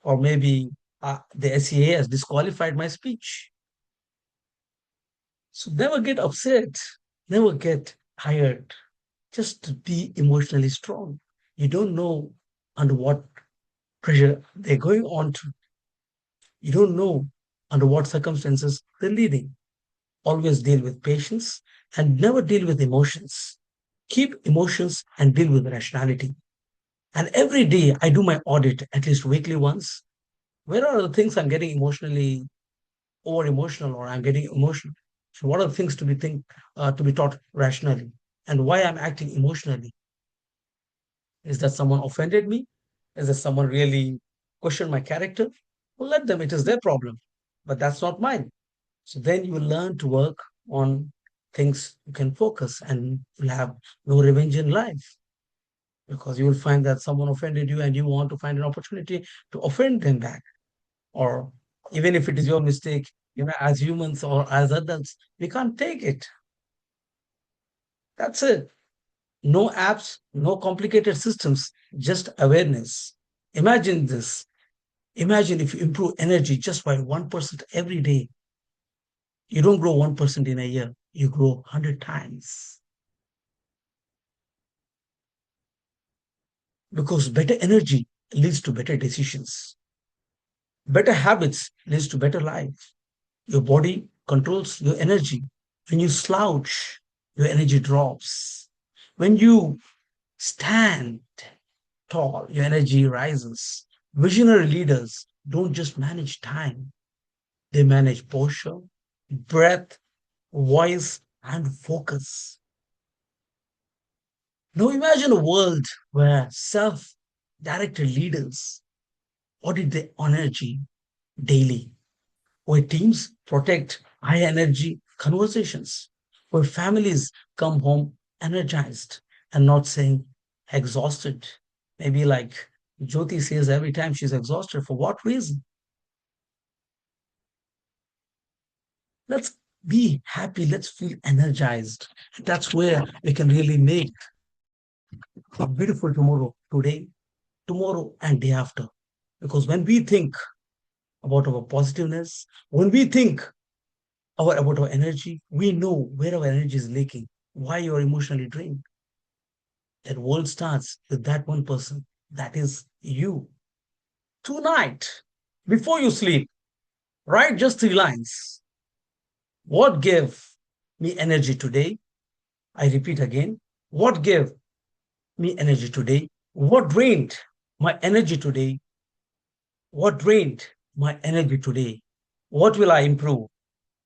Or maybe the SEA has disqualified my speech. So never get upset, never get tired. Just be emotionally strong. You don't know under what pressure they're going on to. You don't know under what circumstances they're leading. Always deal with patience and never deal with emotions. Keep emotions and deal with rationality. And every day I do my audit, at least weekly once. Where are the things I'm getting emotionally over emotional or I'm getting emotional? So what are the things to be taught rationally? And why I'm acting emotionally? Is that someone offended me? Is that someone really questioned my character? Well, let them, it is their problem. But that's not mine. So then you will learn to work on things you can focus and you'll have no revenge in life. Because you will find that someone offended you and you want to find an opportunity to offend them back. Or even if it is your mistake, as humans or as adults, we can't take it. That's it. No apps, no complicated systems, just awareness. Imagine this. Imagine if you improve energy just by 1% every day. You don't grow 1% in a year, you grow 100 times. Because better energy leads to better decisions. Better habits leads to better life. Your body controls your energy. When you slouch, your energy drops. When you stand tall, your energy rises. Visionary leaders don't just manage time, they manage posture, breath, voice, and focus. Now imagine a world where self-directed leaders audit their energy daily, where teams protect high energy conversations, where families come home energized and not saying exhausted. Maybe like Jyoti says every time she's exhausted. For what reason? Let's be happy. Let's feel energized. That's where we can really make a beautiful tomorrow, today, tomorrow, and day after. Because when we think about our positiveness, when we think about our energy, we know where our energy is leaking, why you're emotionally drained. That world starts with that one person. That is you. Tonight, before you sleep, write just 3 lines. What gave me energy today? I repeat again. What gave me energy today? What drained my energy today? What drained my energy today? What will I improve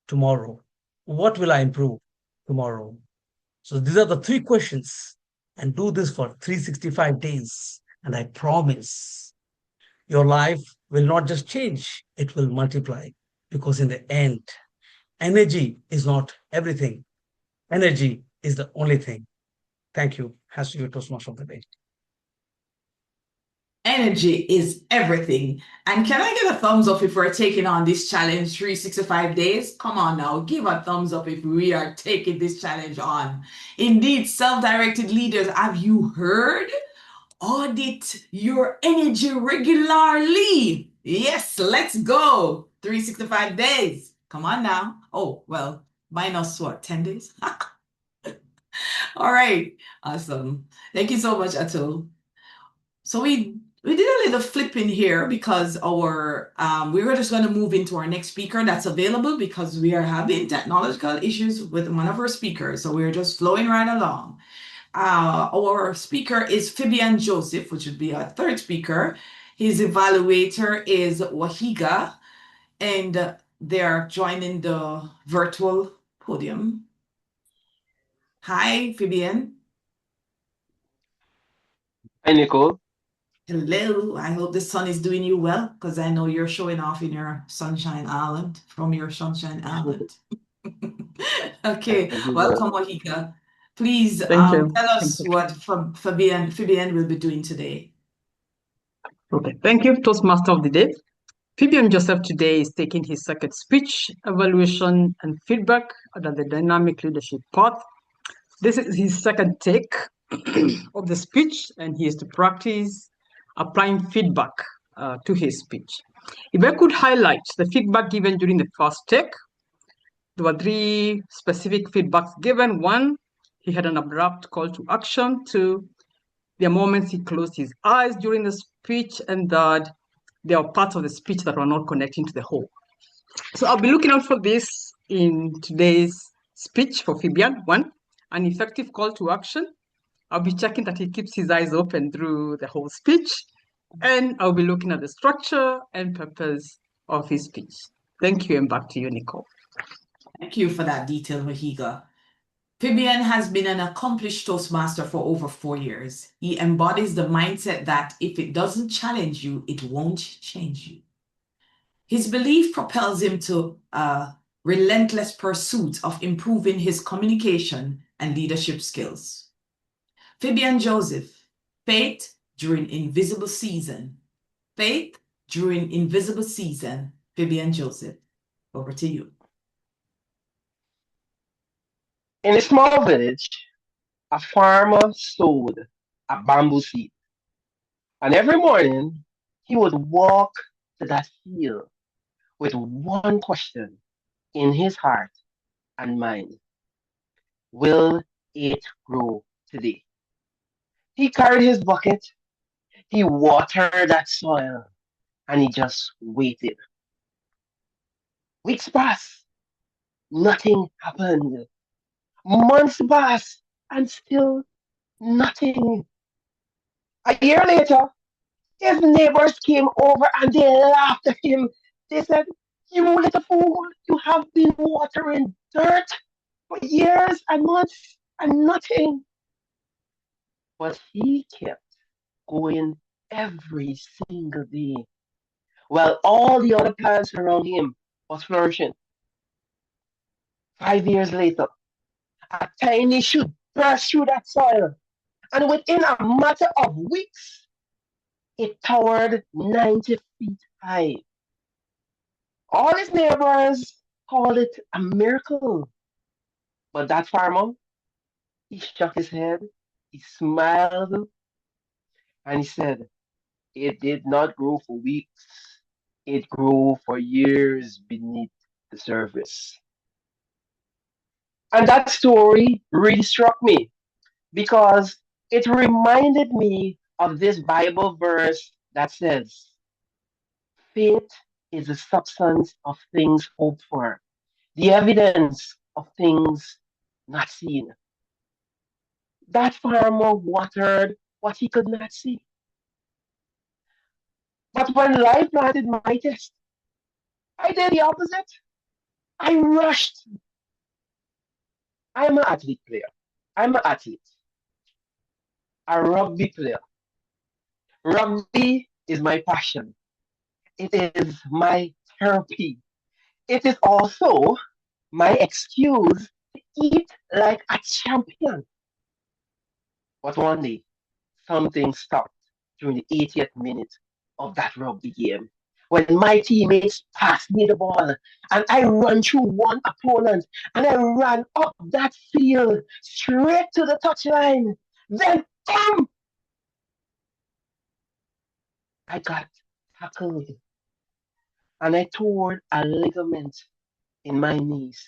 tomorrow? What will I improve tomorrow? So these are the 3 questions, and do this for 365 days. And I promise your life will not just change, it will multiply. Because in the end, energy is not everything. Energy is the only thing. Thank you. Has to be Toastmaster of the day. Energy is everything. And can I get a thumbs up if we're taking on this challenge 365 days? Come on now, give a thumbs up if we are taking this challenge on. Indeed, self-directed leaders, have you heard? audit your energy regularly. Yes, let's go. 365 days. Come on now. Oh, well, minus what, 10 days? All right. Awesome. Thank you so much, Atul. So we did a little flipping here because we were just going to move into our next speaker that's available because we are having technological issues with one of our speakers. So we're just flowing right along. Our speaker is Phibian Joseph, which would be our third speaker. His evaluator is Wahiga, and they're joining the virtual podium. Hi, Phibian. Hi, Nicole. Hello. I hope the sun is doing you well, because I know you're showing off in your Sunshine Island, from your Sunshine Island. Okay, welcome, Wahiga. Please Thank you. tell us what Phibian will be doing today. Okay, thank you, Toastmaster of the Day. Phibian Joseph today is taking his second speech, evaluation, and feedback under the dynamic leadership path. This is his second take of the speech, and he is to practice applying feedback to his speech. If I could highlight the feedback given during the first take, there were 3 specific feedbacks given. 1, he had an abrupt call to action. 2, there are moments he closed his eyes during the speech, and that there are parts of the speech that were not connecting to the whole. So I'll be looking out for this in today's speech for Phibian. 1, an effective call to action. I'll be checking that he keeps his eyes open through the whole speech, and I'll be looking at the structure and purpose of his speech. Thank you, and back to you, Nicole. Thank you for that detail, Wahiga. Phibian has been an accomplished Toastmaster for over 4 years. He embodies the mindset that if it doesn't challenge you, it won't change you. His belief propels him to a relentless pursuit of improving his communication and leadership skills. Phibian Joseph, faith during invisible season. Faith during invisible season. Phibian Joseph, over to you. In a small village, a farmer sowed a bamboo seed. And every morning, he would walk to that field with one question in his heart and mind. Will it grow today? He carried his bucket, he watered that soil, and he just waited. Weeks passed, nothing happened. Months passed, and still nothing. A year later, his neighbors came over and they laughed at him. They said, "You little fool, you have been watering dirt for years and months and nothing." But he kept going every single day, while all the other plants around him was flourishing. 5 years later, a tiny shoot burst through that soil, and within a matter of weeks, it towered 90 feet high. All his neighbors called it a miracle. But that farmer, he shook his head, he smiled, and he said, "It did not grow for weeks. It grew for years beneath the surface." And that story really struck me because it reminded me of this Bible verse that says, "Faith is the substance of things hoped for, the evidence of things not seen." That farmer watered what he could not see. But when life planted my test, I did the opposite. I rushed. I'm an athlete player. I'm an athlete, a rugby player. Rugby is my passion. It is my therapy. It is also my excuse to eat like a champion. But one day, something stopped during the 80th minute of that rugby game when my teammates passed me the ball and I ran through one opponent and I ran up that field straight to the touchline. Then, boom! I got tackled and I tore a ligament in my knees.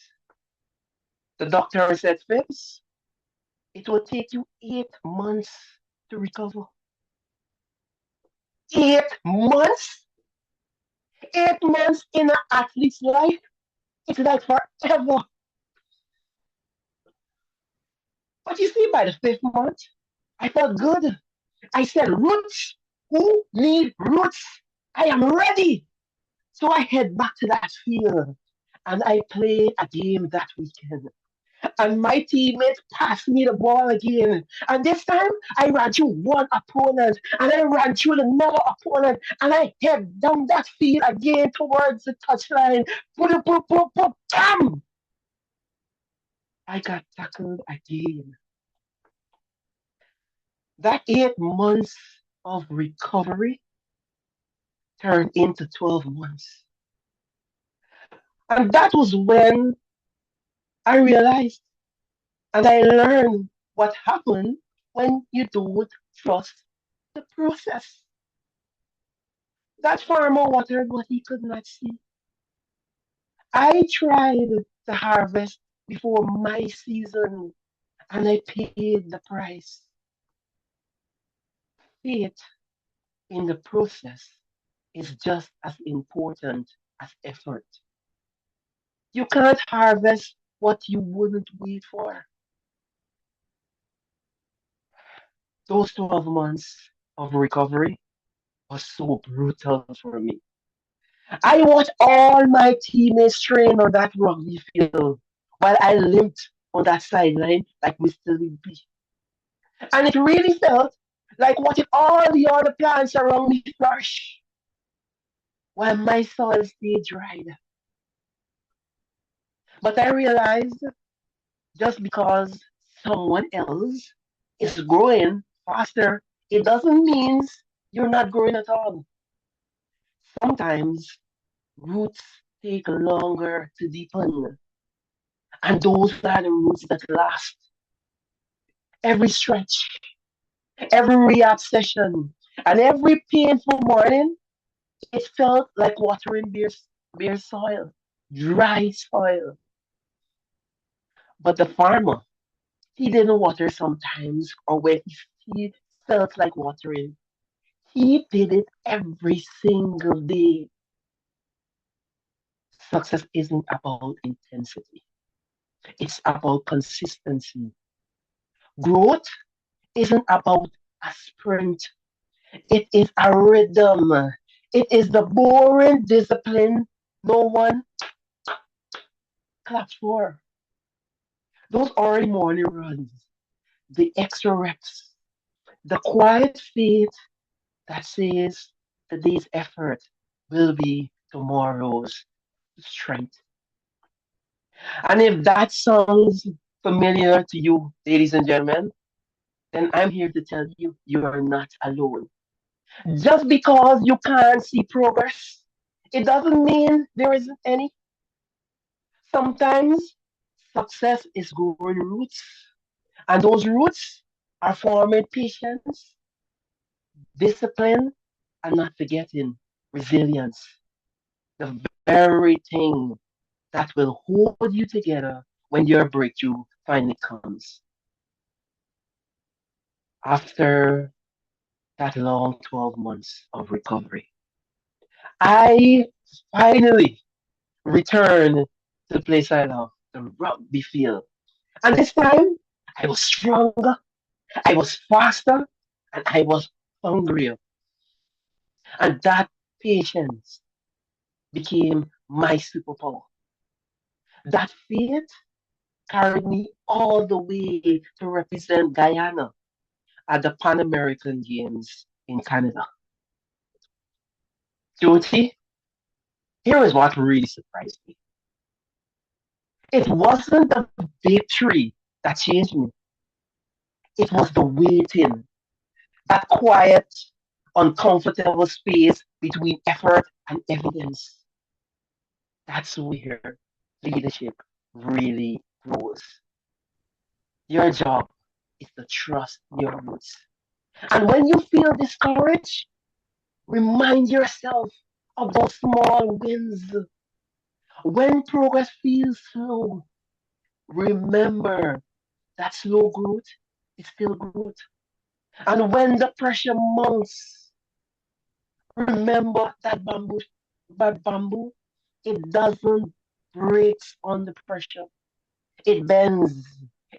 The doctor said, Phipps, it will take you 8 months to recover. 8 months? 8 months in an athlete's life? It's like forever. But you see, by the 5th month, I felt good. I said, roots? Who need roots? I am ready. So I head back to that field and I play a game that weekend. And my teammates passed me the ball again. And this time I ran through one opponent and I ran through another opponent and I head down that field again towards the touchline. Bam! I got tackled again. That 8 months of recovery turned into 12 months. And that was when I realized and I learned what happened when you don't trust the process. That farmer watered what he could not see. I tried to harvest before my season and I paid the price. Faith in the process is just as important as effort. You can't harvest what you wouldn't wait for. Those 12 months of recovery was so brutal for me. I watched all my teammates train on that rugby field while I limped on that sideline like Mr. Limpy. And it really felt like watching all the other plants around me flourish while my soil stayed dried. But I realized just because someone else is growing faster, it doesn't mean you're not growing at all. Sometimes roots take longer to deepen, and those are the roots that last. Every stretch, every rehab session, and every painful morning, it felt like watering bare soil, dry soil. But the farmer, he didn't water sometimes, or when he felt like watering. He did it every single day. Success isn't about intensity. It's about consistency. Growth isn't about a sprint. It is a rhythm. It is the boring discipline no one claps for. Those early morning runs, the extra reps, the quiet faith that says today's effort will be tomorrow's strength. And if that sounds familiar to you, ladies and gentlemen, then I'm here to tell you you are not alone. Just because you can't see progress, it doesn't mean there isn't any. Sometimes success is growing roots, and those roots are forming patience, discipline, and not forgetting resilience. The very thing that will hold you together when your breakthrough finally comes. After that long 12 months of recovery, I finally returned to the place I love, the rugby field. And this time, I was stronger, I was faster, and I was hungrier. And that patience became my superpower. That faith carried me all the way to represent Guyana at the Pan American Games in Canada. Jyoti, here is what really surprised me. It wasn't the victory that changed me. It was the waiting, that quiet, uncomfortable space between effort and evidence. That's where leadership really grows. Your job is to trust your roots. And when you feel discouraged, Remind yourself of those small wins. When progress feels slow, remember that slow growth is still growth. And when the pressure mounts, remember that bamboo, it doesn't break under pressure. It bends,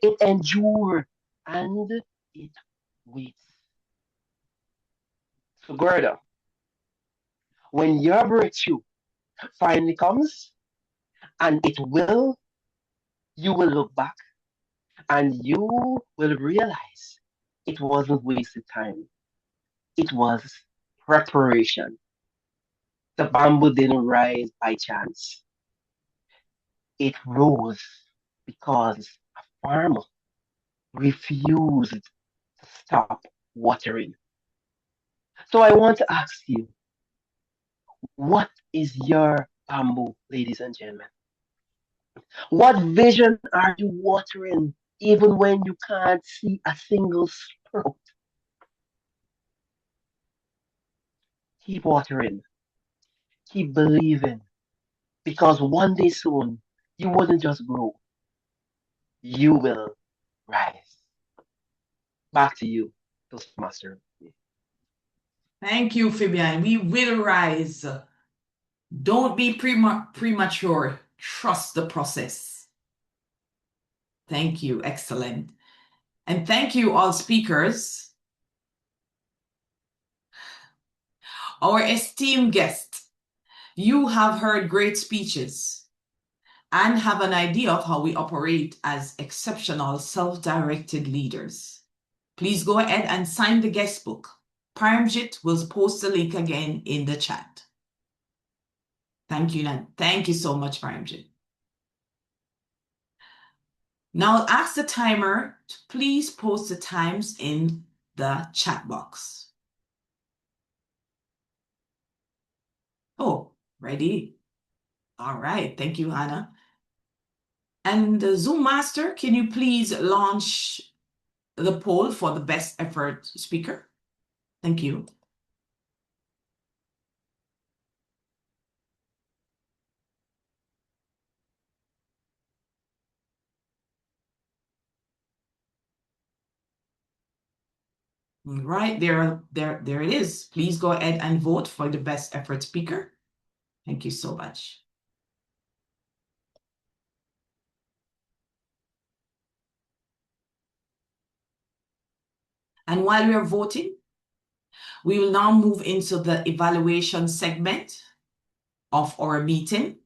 it endures, and it waits. So, Gerda, when your breakthrough finally comes, and you will look back and you will realize it wasn't wasted time. It was preparation. The bamboo didn't rise by chance. It rose because a farmer refused to stop watering. So I want to ask you, what is your bamboo, ladies and gentlemen? What vision are you watering even when you can't see a single sprout? Keep watering, keep believing, because one day soon you wouldn't just grow, you will rise. Back to you, Toastmaster. Thank you, Phibian. We will rise. Don't be premature. Trust the process. Thank you. Excellent. And thank you, all speakers. Our esteemed guests, you have heard great speeches and have an idea of how we operate as exceptional self-directed leaders. Please go ahead and sign the guest book. Paramjit will post the link again in the chat. Thank you, Nan. Thank you so much, Paramjit. Now I'll ask the timer to please post the times in the chat box. Oh, ready? All right. Thank you, Hannah. And the Zoom master, can you please launch the poll for the best effort speaker? Thank you. Right, there it is. Please go ahead and vote for the best effort speaker. Thank you so much. And while we are voting, we will now move into the evaluation segment of our meeting,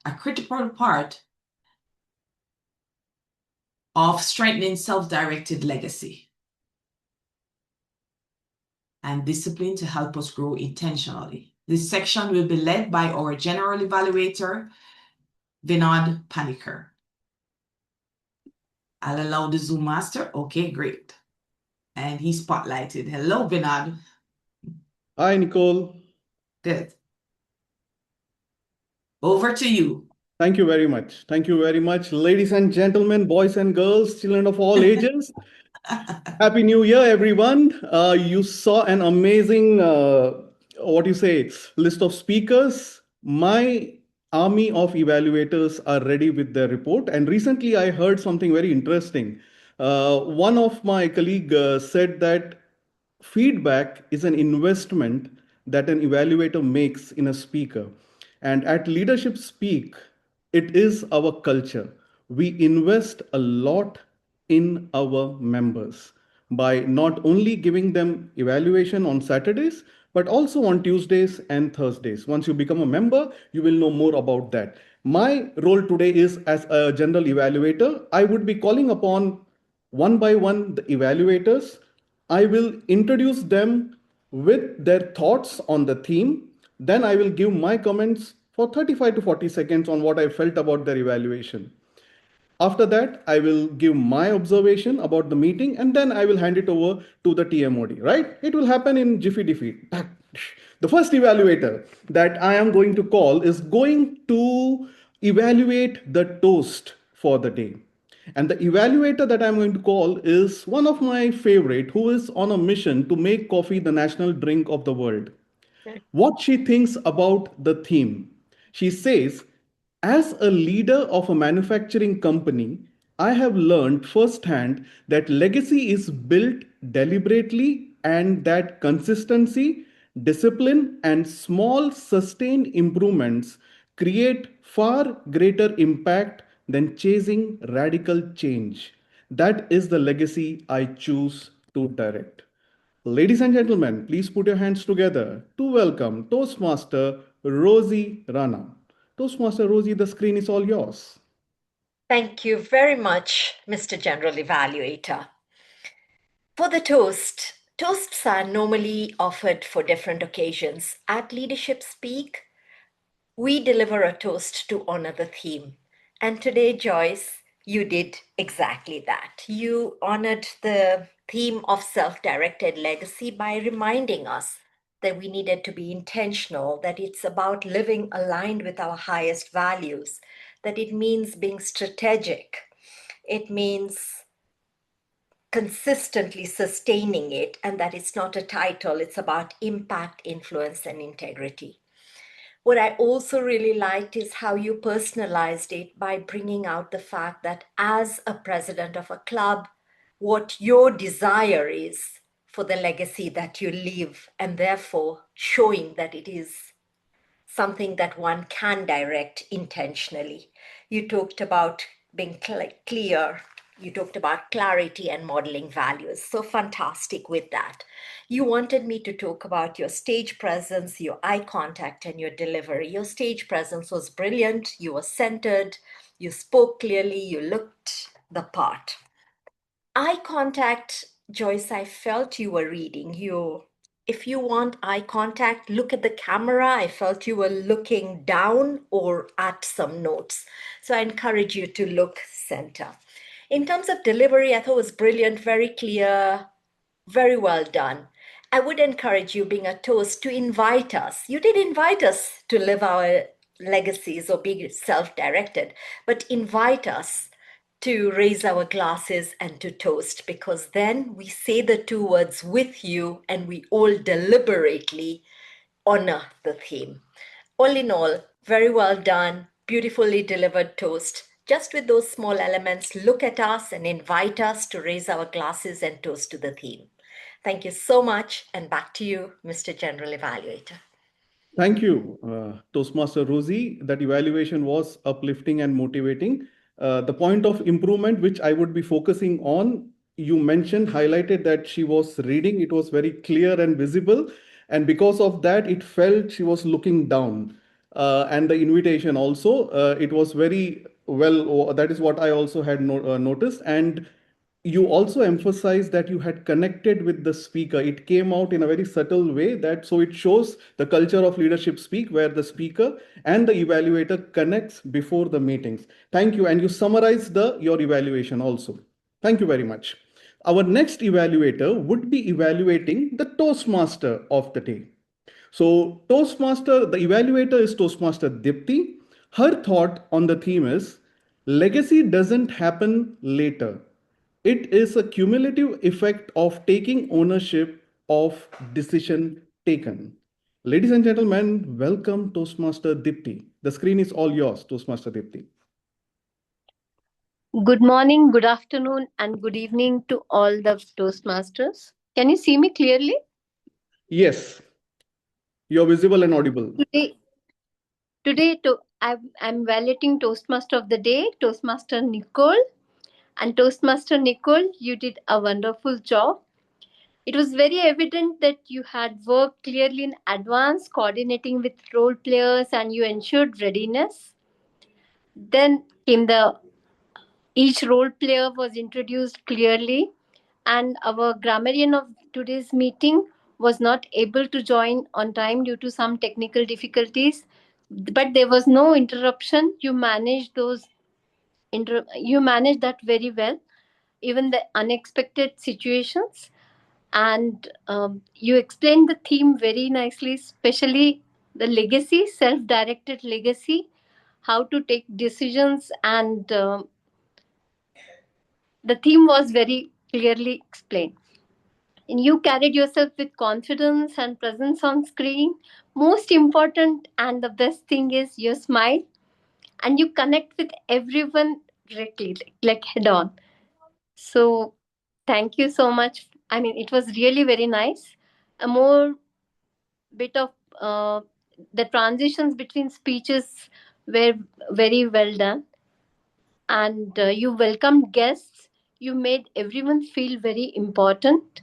a critical part of strengthening self-directed legacy and discipline to help us grow intentionally. This section will be led by our general evaluator, Vinod Panicker. I'll allow the Zoom master. Okay, great. And he's spotlighted. Hello, Vinod. Hi, Nicole. Good. Over to you. Thank you very much. Thank you very much, ladies and gentlemen, boys and girls, children of all ages. Happy New Year, everyone. You saw an amazing, list of speakers. My army of evaluators are ready with their report. And recently I heard something very interesting. One of my colleagues said that feedback is an investment that an evaluator makes in a speaker. And at Leadership Speak, it is our culture. We invest a lot in our members by not only giving them evaluation on Saturdays, but also on Tuesdays and Thursdays. Once you become a member, you will know more about that. My role today is as a general evaluator. I would be calling upon one by one the evaluators. I will introduce them with their thoughts on the theme. Then I will give my comments for 35 to 40 seconds on what I felt about their evaluation. After that, I will give my observation about the meeting and then I will hand it over to the TMOD, right? It will happen in jiffy diffy. The first evaluator that I am going to call is going to evaluate the toast for the day. And the evaluator that I'm going to call is one of my favorite who is on a mission to make coffee the national drink of the world. what she thinks about the theme. She says, as a leader of a manufacturing company, I have learned firsthand that legacy is built deliberately and that consistency, discipline, and small sustained improvements create far greater impact than chasing radical change. That is the legacy I choose to direct. Ladies and gentlemen, please put your hands together to welcome Toastmaster Rozy Rana. Toastmaster Rozy, the screen is all yours. Thank you very much, Mr. General Evaluator. For the toast, toasts are normally offered for different occasions. At Leadership Speak, we deliver a toast to honor the theme. And today, Joyce, you did exactly that. You honored the theme of self-directed legacy by reminding us that we needed to be intentional, that it's about living aligned with our highest values, that it means being strategic. It means consistently sustaining it, and that it's not a title, it's about impact, influence, and integrity. What I also really liked is how you personalized it by bringing out the fact that as a president of a club, what your desire is for the legacy that you leave, and therefore showing that it is something that one can direct intentionally. You talked about being clear. You talked about clarity and modeling values. So fantastic with that. You wanted me to talk about your stage presence, your eye contact, and your delivery. Your stage presence was brilliant. You were centered. You spoke clearly. You looked the part. Eye contact, Joyce, I felt you were reading. If you want eye contact, look at the camera. I felt you were looking down or at some notes. So I encourage you to look center. In terms of delivery, I thought it was brilliant, very clear, very well done. I would encourage you, being a toast, to invite us. You did invite us to live our legacies or be self-directed, but invite us to raise our glasses and to toast, because then we say the two words with you and we all deliberately honor the theme. All in all, very well done, beautifully delivered toast. Just with those small elements, look at us and invite us to raise our glasses and toast to the theme. Thank you so much, and back to you, Mr. General Evaluator. Thank you, Toastmaster Rozy. That evaluation was uplifting and motivating. The point of improvement, which I would be focusing on, you mentioned, highlighted that she was reading. It was very clear and visible. And because of that, it felt she was looking down. And the invitation also, it was very well, that is what I also had noticed. And you also emphasized that you had connected with the speaker. It came out in a very subtle way, that so it shows the culture of leadership speak, where the speaker and the evaluator connects before the meetings. Thank you. And you summarized your evaluation also. Thank you very much. Our next evaluator would be evaluating the Toastmaster of the day. So Toastmaster, the evaluator is Toastmaster Deepti. Her thought on the theme is, legacy doesn't happen later. It is a cumulative effect of taking ownership of decision taken. Ladies and gentlemen, welcome Toastmaster Deepti. The screen is all yours, Toastmaster Deepti. Good morning, good afternoon, and good evening to all the Toastmasters. Can you see me clearly? Yes, you're visible and audible. Today I'm validating Toastmaster of the day, Toastmaster Nicole. And Toastmaster Nicole, you did a wonderful job. It was very evident that you had worked clearly in advance, coordinating with role players, and you ensured readiness. Then came each role player was introduced clearly, and our grammarian of today's meeting was not able to join on time due to some technical difficulties, but there was no interruption. You managed that very well, even the unexpected situations, and you explained the theme very nicely, especially the legacy, self-directed legacy, how to take decisions, and the theme was very clearly explained. And you carried yourself with confidence and presence on screen. Most important and the best thing is your smile, and you connect with everyone directly, like head on. So thank you so much. I mean, it was really very nice. A more bit of the transitions between speeches were very well done, and you welcomed guests. You made everyone feel very important.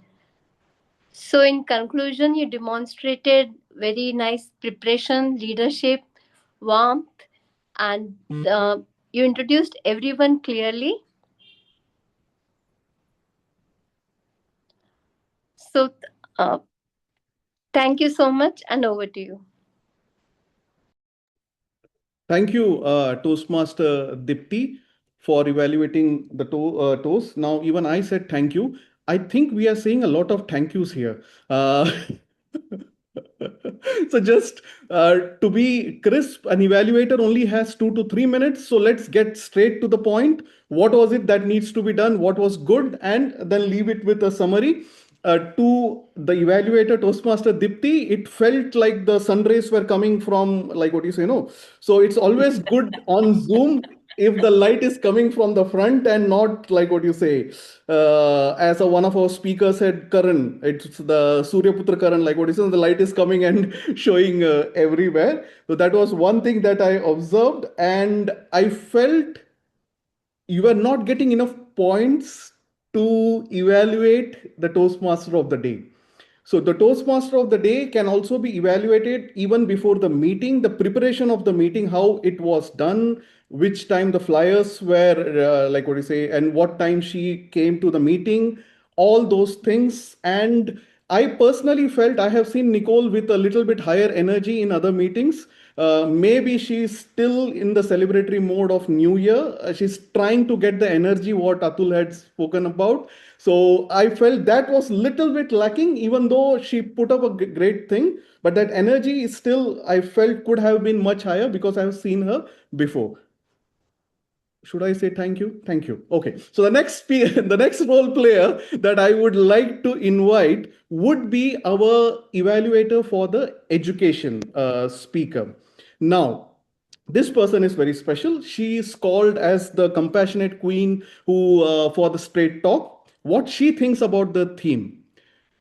So, in conclusion, you demonstrated very nice preparation, leadership, warmth, and you introduced everyone clearly. So, thank you so much, and over to you. Thank you, Toastmaster Deepti, for evaluating the toast. Now, even I said thank you. I think we are saying a lot of thank yous here. So just to be crisp, an evaluator only has 2 to 3 minutes. So let's get straight to the point. What was it that needs to be done? What was good? And then leave it with a summary. To the evaluator, Toastmaster Deepti, it felt like the sun rays were coming from, like what you say, no. So it's always good on Zoom if the light is coming from the front and not like what you say, as one of our speakers said, Karan, it's the Suryaputra Karan, like what you said, the light is coming and showing everywhere. So that was one thing that I observed, and I felt you were not getting enough points to evaluate the Toastmaster of the day. So the Toastmaster of the day can also be evaluated even before the meeting, the preparation of the meeting, how it was done, which time the flyers were, like what you say, and what time she came to the meeting, all those things. And I personally felt I have seen Nicole with a little bit higher energy in other meetings. Maybe she's still in the celebratory mode of New Year. She's trying to get the energy what Atul had spoken about. So I felt that was little bit lacking, even though she put up a great thing. But that energy is still, I felt, could have been much higher because I've seen her before. Should I say thank you? Thank you. Okay. So the next the next role player that I would like to invite would be our evaluator for the education speaker. Now, this person is very special. She is called as the compassionate queen who for the straight talk. What she thinks about the theme.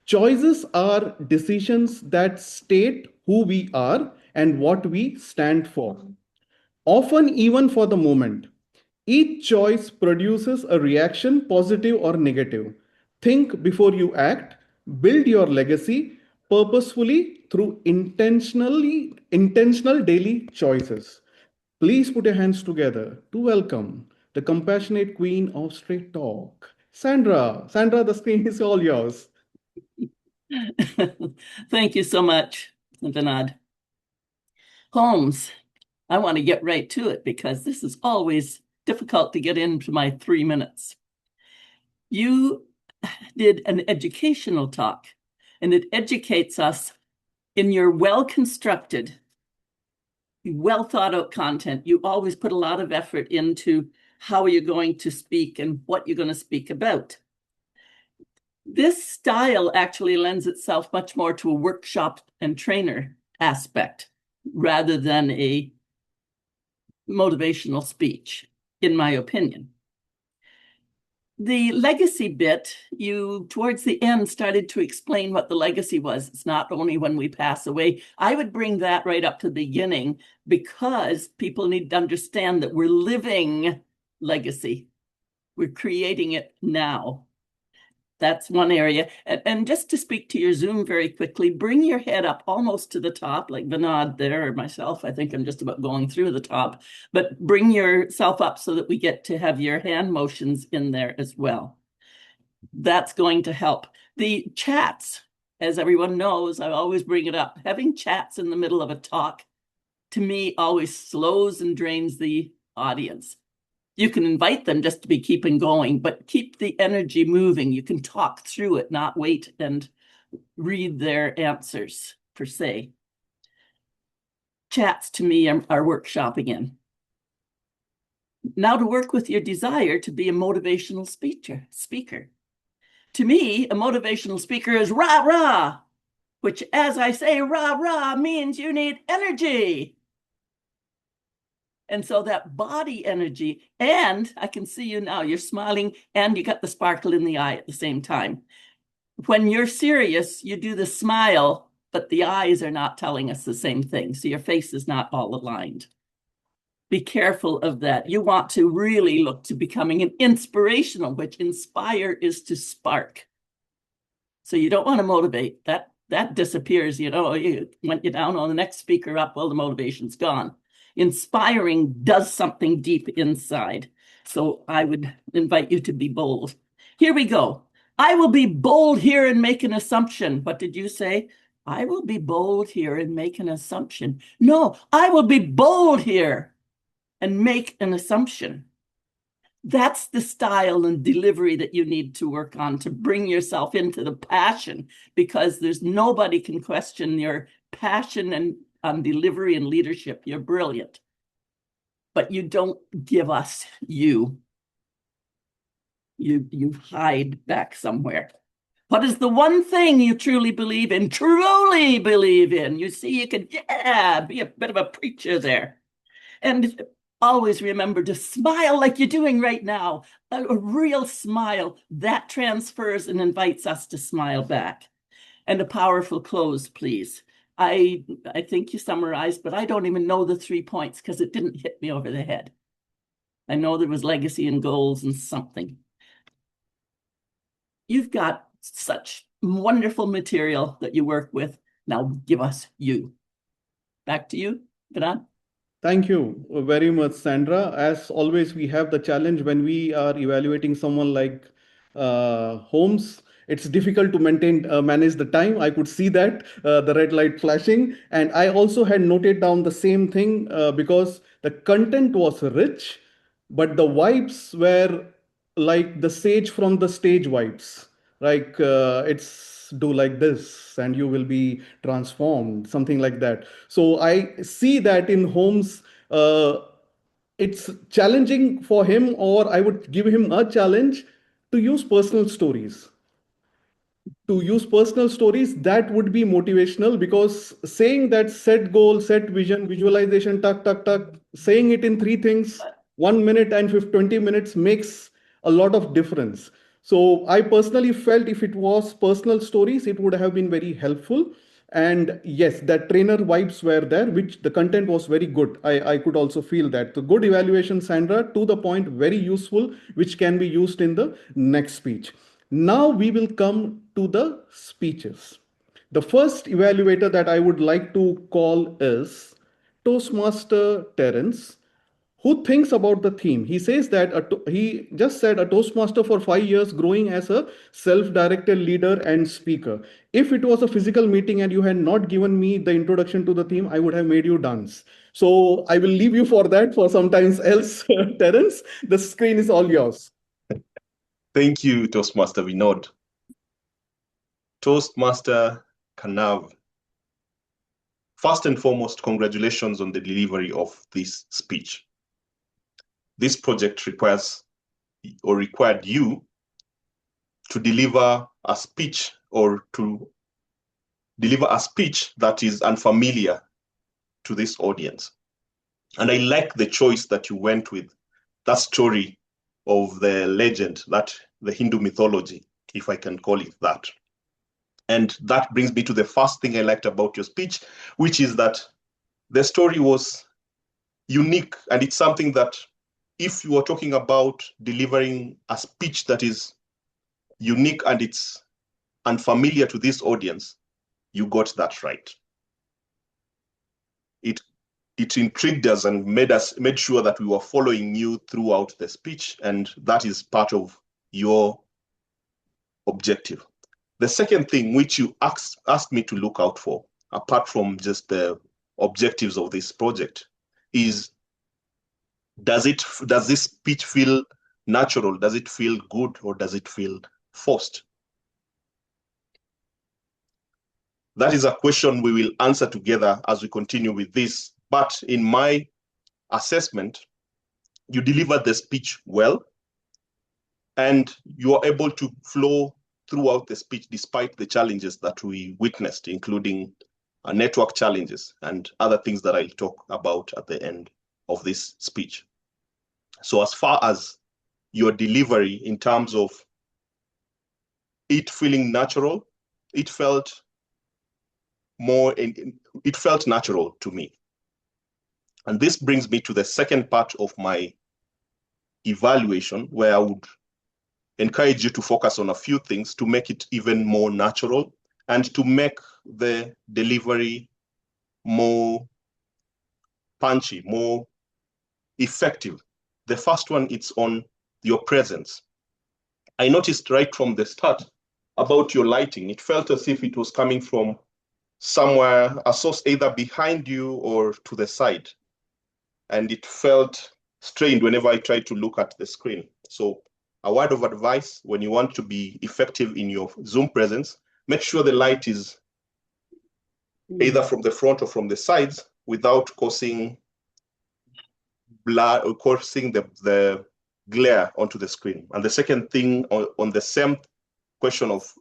Choices are decisions that state who we are and what we stand for. Often even for the moment. Each choice produces a reaction, positive or negative. Think before you act, build your legacy purposefully through intentional daily choices. Please put your hands together to welcome the compassionate queen of straight talk, Sandra. Sandra, the screen is all yours. Thank you so much, Vinod. Holmes, I want to get right to it because this is always difficult to get into my 3 minutes. You did an educational talk, and it educates us in your well-constructed, well thought out content. You always put a lot of effort into how you're going to speak and what you're going to speak about. This style actually lends itself much more to a workshop and trainer aspect rather than a motivational speech, in my opinion. The legacy bit, you towards the end started to explain what the legacy was. It's not only when we pass away. I would bring that right up to the beginning because people need to understand that we're living legacy. We're creating it now. That's one area. And just to speak to your Zoom very quickly, bring your head up almost to the top, like Vinod there or myself. I think I'm just about going through the top, but bring yourself up so that we get to have your hand motions in there as well. That's going to help. The chats, as everyone knows, I always bring it up. Having chats in the middle of a talk, to me, always slows and drains the audience. You can invite them just to be keeping going, but keep the energy moving. You can talk through it, not wait and read their answers per se. Chats to me are workshopping in. Now to work with your desire to be a motivational speaker. To me, a motivational speaker is rah, rah, which, as I say, rah, rah means you need energy. And so that body energy, and I can see you now, you're smiling and you got the sparkle in the eye at the same time. When you're serious, you do the smile, but the eyes are not telling us the same thing. So your face is not all aligned. Be careful of that. You want to really look to becoming an inspirational, which inspire is to spark. So you don't want to motivate. That disappears, you know, when you're down on the next speaker up, well, the motivation's gone. Inspiring does something deep inside. So I would invite you to be bold. Here we go. I will be bold here and make an assumption. What did you say? I will be bold here and make an assumption. No, I will be bold here and make an assumption. That's the style and delivery that you need to work on to bring yourself into the passion, because there's nobody can question your passion and delivery and leadership. You're brilliant, but you don't give us you. You hide back somewhere. What is the one thing you truly believe in? Truly believe in. You see, you can, be a bit of a preacher there. And always remember to smile like you're doing right now. A real smile that transfers and invites us to smile back. And a powerful close, please. I think you summarized, but I don't even know the 3 points because it didn't hit me over the head. I know there was legacy and goals and something. You've got such wonderful material that you work with. Now give us you. Back to you, Vinod. Thank you very much, Sandra. As always, we have the challenge when we are evaluating someone like Holmes. It's difficult to manage the time. I could see that, the red light flashing. And I also had noted down the same thing because the content was rich, but the vibes were like the sage from the stage vibes. Like it's do like this and you will be transformed, something like that. So I see that in Holmes, it's challenging for him, or I would give him a challenge to use personal stories. That would be motivational, because saying that set goal, set vision, visualization, tuck, tuck, tuck, saying it in 3 things, 1 minute and 20 minutes makes a lot of difference. So I personally felt if it was personal stories, it would have been very helpful. And yes, that trainer vibes were there, which the content was very good. I could also feel that. The good evaluation, Sandra, to the point, very useful, which can be used in the next speech. Now we will come to the speeches. The first evaluator that I would like to call is Toastmaster Terrence, who thinks about the theme. He says that he just said a Toastmaster for 5 years, growing as a self-directed leader and speaker. If it was a physical meeting and you had not given me the introduction to the theme, I would have made you dance. So I will leave you for that for sometimes else, Terrence. The screen is all yours. Thank you, Toastmaster Vinod. Toastmaster Kanav. First and foremost, congratulations on the delivery of this speech. This project required you to deliver a speech that is unfamiliar to this audience. And I like the choice that you went with, that story of the legend, the Hindu mythology, if I can call it that. And that brings me to the first thing I liked about your speech, which is that the story was unique. And it's something that if you are talking about delivering a speech that is unique and it's unfamiliar to this audience, you got that right. It intrigued us and made sure that we were following you throughout the speech, and that is part of your objective. The second thing which you asked me to look out for, apart from just the objectives of this project, is does this speech feel natural? Does it feel good, or does it feel forced? That is a question we will answer together as we continue with this. But in my assessment, you delivered the speech well, and you are able to flow throughout the speech, despite the challenges that we witnessed, including network challenges and other things that I'll talk about at the end of this speech. So as far as your delivery in terms of it feeling natural, it felt natural to me. And this brings me to the second part of my evaluation, where I would encourage you to focus on a few things to make it even more natural and to make the delivery more punchy, more effective. The first one, it's on your presence. I noticed right from the start about your lighting. It felt as if it was coming from somewhere, a source either behind you or to the side. And it felt strained whenever I tried to look at the screen. So a word of advice: when you want to be effective in your Zoom presence, make sure the light is either from the front or from the sides without causing blur or causing the glare onto the screen. And the second thing on the same question of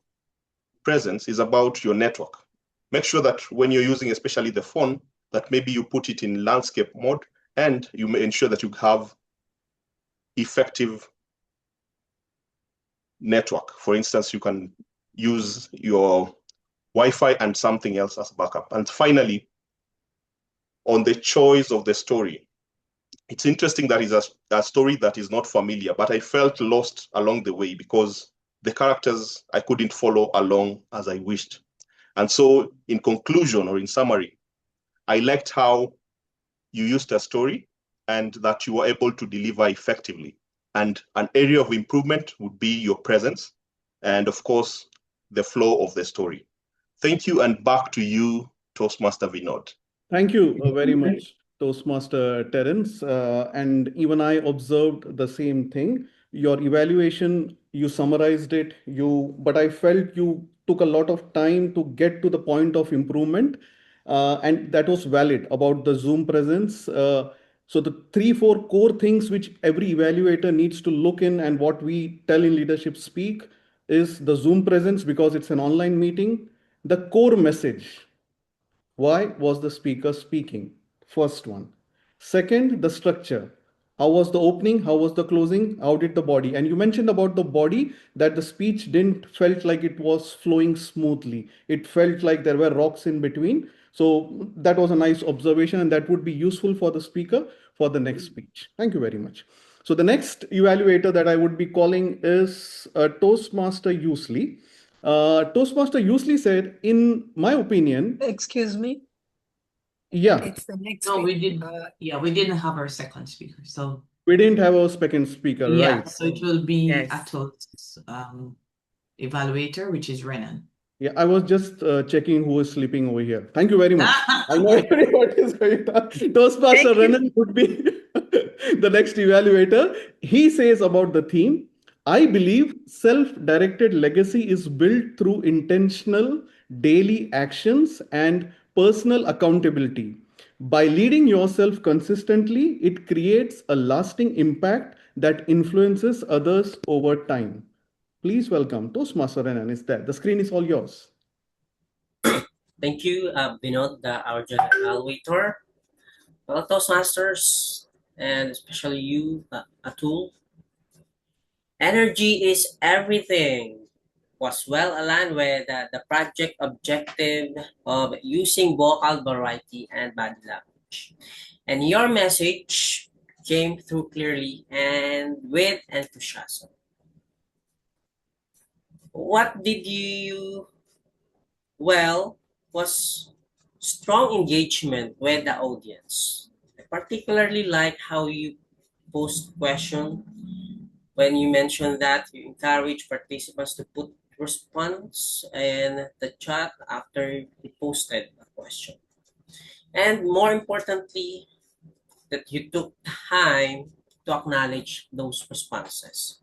presence is about your network. Make sure that when you're using especially the phone, that maybe you put it in landscape mode and you may ensure that you have effective network. For instance, you can use your Wi-Fi and something else as backup. And finally, on the choice of the story, it's interesting that it's a story that is not familiar, but I felt lost along the way because the characters, I couldn't follow along as I wished. And so in conclusion, or in summary, I liked how you used a story and that you were able to deliver effectively. And an area of improvement would be your presence and, of course, the flow of the story. Thank you, and back to you, Toastmaster Vinod. Thank you very much, Toastmaster Terrence. And even I observed the same thing. Your evaluation, you summarized it, but I felt you took a lot of time to get to the point of improvement. And that was valid about the Zoom presence. So the 3-4 core things which every evaluator needs to look in, and what we tell in Leadership Speak, is the Zoom presence, because it's an online meeting. The core message: why was the speaker speaking? First one. Second, the structure. How was the opening? How was the closing? How did the body? And you mentioned about the body, that the speech didn't felt like it was flowing smoothly. It felt like there were rocks in between. So that was a nice observation, and that would be useful for the speaker for the next speech. Thank you very much. So the next evaluator that I would be calling is Toastmaster Usley. Toastmaster usually said, in my opinion. Excuse me. Yeah. It's the next. No, we didn't. We didn't have our second speaker, so we didn't have our second speaker, yeah, right? so it will be Atul's evaluator, which is Renan. Yeah, I was just checking who is sleeping over here. Thank you very much. I know what is going on. Toastmaster Renan would be the next evaluator. He says about the theme: I believe self-directed legacy is built through intentional daily actions and personal accountability. By leading yourself consistently, it creates a lasting impact that influences others over time. Please welcome Toastmaster Renan is there. The screen is all yours. Thank you, Vinod, our general evaluator. Well, Toastmasters, and especially you, Atul. Energy is everything was well aligned with the project objective of using vocal variety and body language. And your message came through clearly and with enthusiasm. What did you, well, was strong engagement with the audience. I particularly like how you post question when you mentioned that you encourage participants to put response in the chat after you posted a question. And more importantly, that you took time to acknowledge those responses.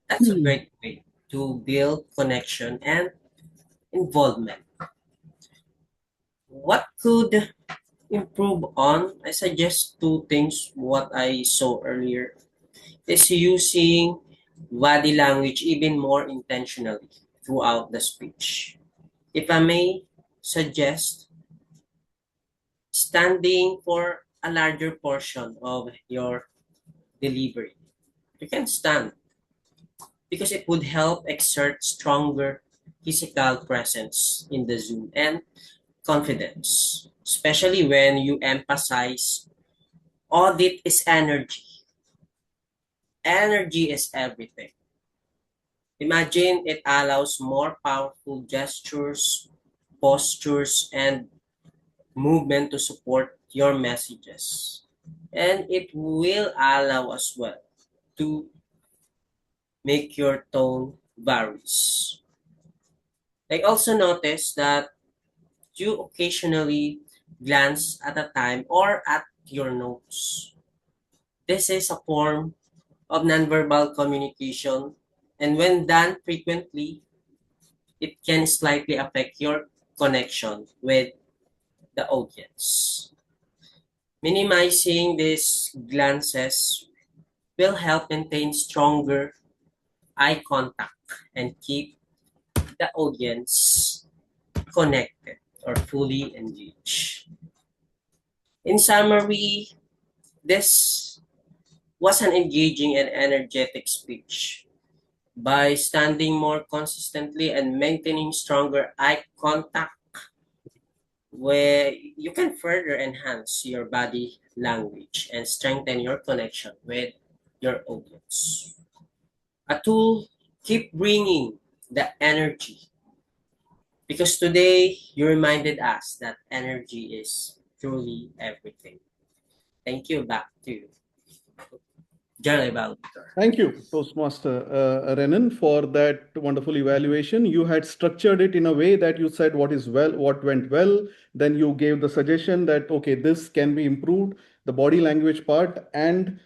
That's a great way to build connection and involvement. What could improve on? I suggest two things. What I saw earlier is using body language even more intentionally. throughout the speech. If I may suggest, standing for a larger portion of your delivery. You can stand because it would help exert stronger physical presence in the Zoom and confidence, especially when you emphasize audit is energy. Energy is everything. Imagine it allows more powerful gestures, postures, and movement to support your messages. And it will allow as well to make your tone varies. I also noticed that you occasionally glance at a time or at your notes. This is a form of nonverbal communication, and when done frequently, it can slightly affect your connection with the audience. Minimizing these glances will help maintain stronger eye contact and keep the audience connected or fully engaged. In summary, this was an engaging and energetic speech. By standing more consistently and maintaining stronger eye contact, where you can further enhance your body language and strengthen your connection with your audience. Atul, keep bringing the energy because today you reminded us that energy is truly everything. Thank you. Back to you, General Evaluator. Thank you, Toastmaster Renan, for that wonderful evaluation. You had structured it in a way that you said what went well. Then you gave the suggestion that, okay, this can be improved, the body language part, and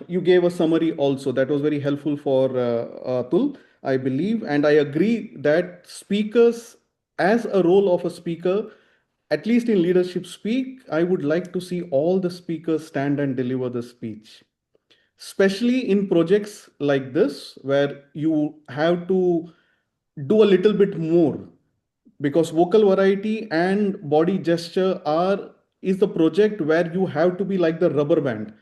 you gave a summary also. That was very helpful for Atul, I believe. And I agree that speakers, as a role of a speaker, at least in leadership speak, I would like to see all the speakers stand and deliver the speech, especially in projects like this where you have to do a little bit more, because vocal variety and body gesture is the project where you have to be like the rubber band.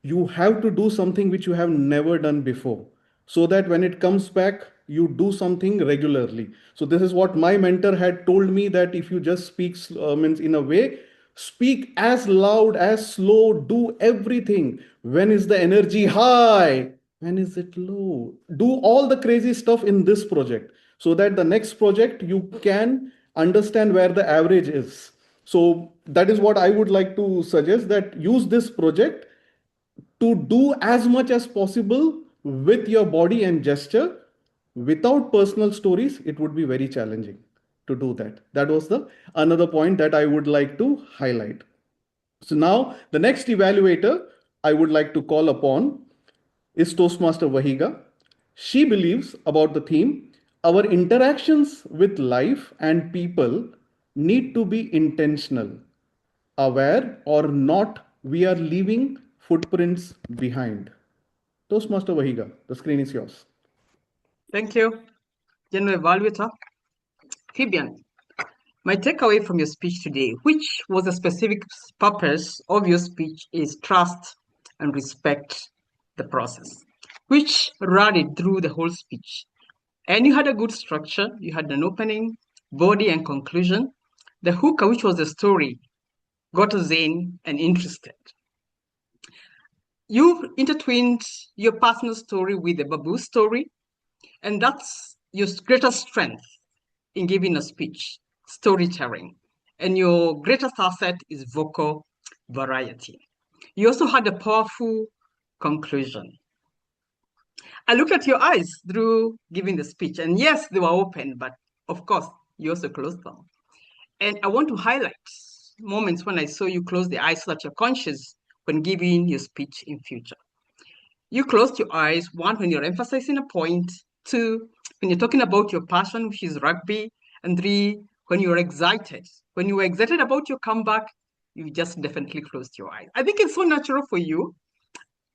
You have to do something which you have never done before, so that when it comes back you do something regularly. So this is what my mentor had told me, that if you just speak means in a way, speak as loud as slow, do everything. When is the energy high, when is it low, do all the crazy stuff in this project, so that the next project you can understand where the average is. So that is what I would like to suggest, that use this project to do as much as possible with your body and gesture. Without personal stories, it would be very challenging to do that. That was the another point that I would like to highlight. So now the next evaluator I would like to call upon is Toastmaster Wahiga. She believes about the theme, our interactions with life and people need to be intentional. Aware or not, we are leaving footprints behind. Toastmaster Wahiga, the screen is yours. Thank you, General Evaluator. Phibian, my takeaway from your speech today, which was a specific purpose of your speech, is trust and respect the process, which rallied through the whole speech. And you had a good structure. You had an opening, body, and conclusion. The hooker, which was the story, got us in and interested. You intertwined your personal story with the Babu story, and that's your greatest strength in giving a speech, storytelling. And your greatest asset is vocal variety. You also had a powerful conclusion. I looked at your eyes through giving the speech, and yes, they were open, but of course, you also closed them. And I want to highlight moments when I saw you close the eyes so that you're conscious when giving your speech in future. You closed your eyes, one, when you're emphasizing a point, two, when you're talking about your passion, which is rugby, and three, when you're excited. When you were excited about your comeback, you just definitely closed your eyes. I think it's so natural for you.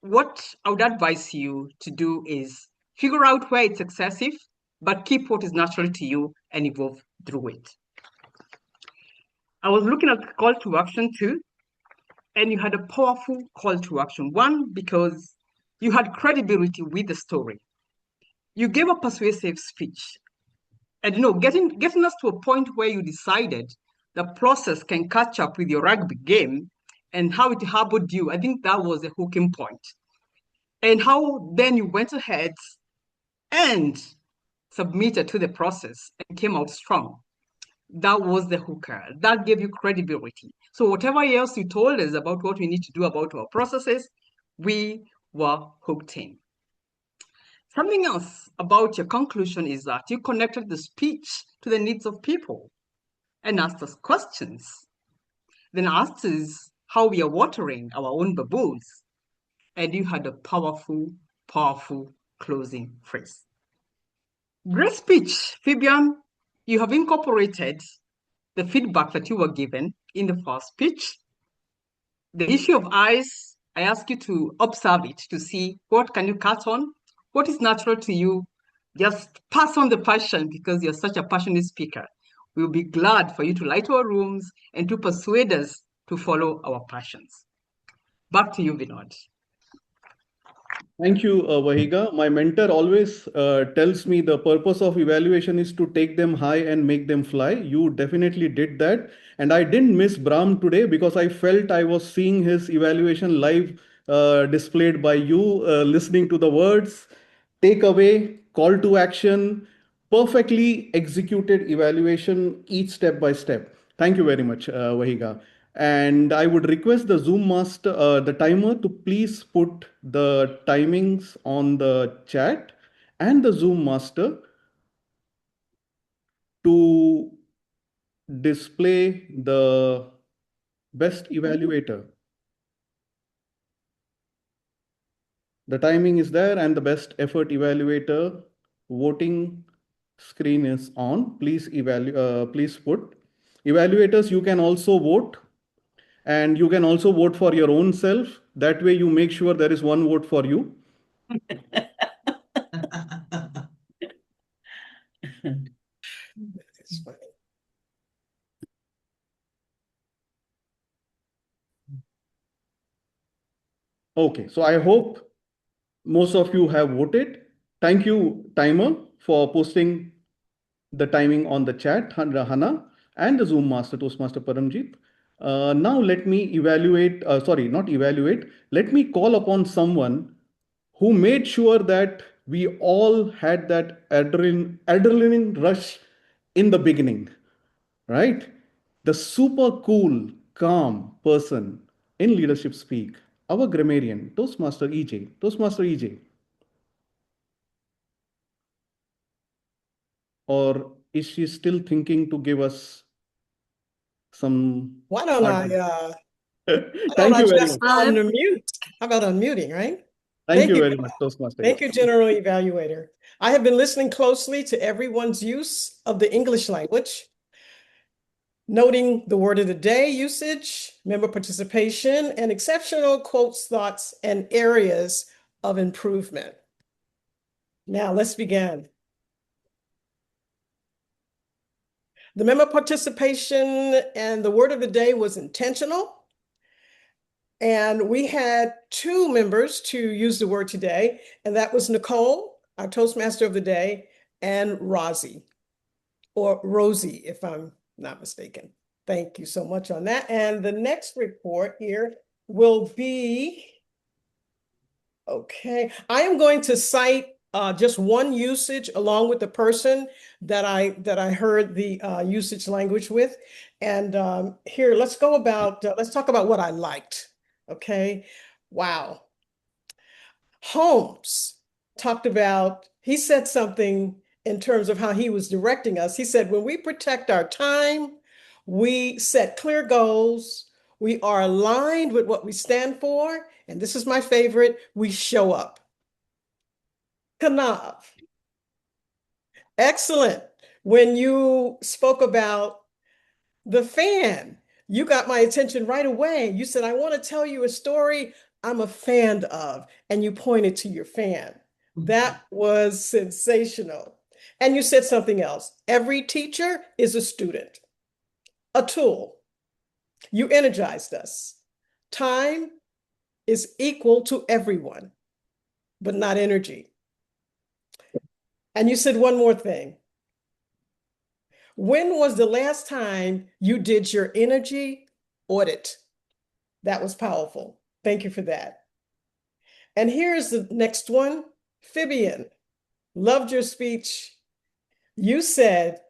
What I would advise you to do is figure out where it's excessive, but keep what is natural to you and evolve through it. I was looking at the call to action too, and you had a powerful call to action. One, because you had credibility with the story. You gave a persuasive speech. And getting us to a point where you decided the process can catch up with your rugby game and how it harbored you, I think that was a hooking point. And how then you went ahead and submitted to the process and came out strong. That was the hooker. That gave you credibility. So whatever else you told us about what we need to do about our processes, we were hooked in. Something else about your conclusion is that you connected the speech to the needs of people and asked us questions. Then asked us how we are watering our own baboons. And you had a powerful, powerful closing phrase. Great speech, Phibian. You have incorporated the feedback that you were given in the first speech. The issue of eyes, I ask you to observe it to see what can you cut on, what is natural to you. Just pass on the passion because you're such a passionate speaker. We'll be glad for you to light our rooms and to persuade us to follow our passions. Back to you, Vinod. Thank you, Wahiga. My mentor always tells me the purpose of evaluation is to take them high and make them fly. You definitely did that. And I didn't miss Brahm today because I felt I was seeing his evaluation live displayed by you, listening to the words, takeaway, call to action, perfectly executed evaluation, each step by step. Thank you very much, Wahiga. And I would request the Zoom master, the timer, to please put the timings on the chat and the Zoom master to display the best evaluator. The timing is there and the best effort evaluator voting screen is on. Please please put. Evaluators, you can also vote. And you can also vote for your own self. That way you make sure there is one vote for you. Okay, so I hope most of you have voted. Thank you, timer, for posting the timing on the chat, Hana, and the Zoom master, Toastmaster Paramjeet. Now let me let me call upon someone who made sure that we all had that adrenaline rush in the beginning, right? The super cool, calm person in leadership speak, our grammarian, Toastmaster EJ. Toastmaster EJ. Or is she still thinking to give us some? Why don't I Thank you very just much. unmute? How about unmuting, right? Thank you very much, Toastmaster. Thank you, General Evaluator. I have been listening closely to everyone's use of the English language, noting the word of the day usage, member participation, and exceptional quotes, thoughts, and areas of improvement. Now let's begin. The member participation and the word of the day was intentional. And we had two members to use the word today, and that was Nicole, our Toastmaster of the day, and Rozy, or Rozy, if I'm not mistaken. Thank you so much on that. And the next report here will be, okay, I am going to cite just one usage along with the person that I heard the usage language with. And here, let's talk about what I liked. Okay, wow. Holmes talked about, he said something in terms of how he was directing us. He said, when we protect our time, we set clear goals, we are aligned with what we stand for, and this is my favorite, we show up. Kanav. Excellent. When you spoke about the fan, you got my attention right away. You said, I want to tell you a story I'm a fan of, and you pointed to your fan. That was sensational. And you said something else. Every teacher is a student. Atul, you energized us. Time is equal to everyone, but not energy. And you said one more thing. When was the last time you did your energy audit? That was powerful. Thank you for that. And here's the next one. Phibian, loved your speech. You said,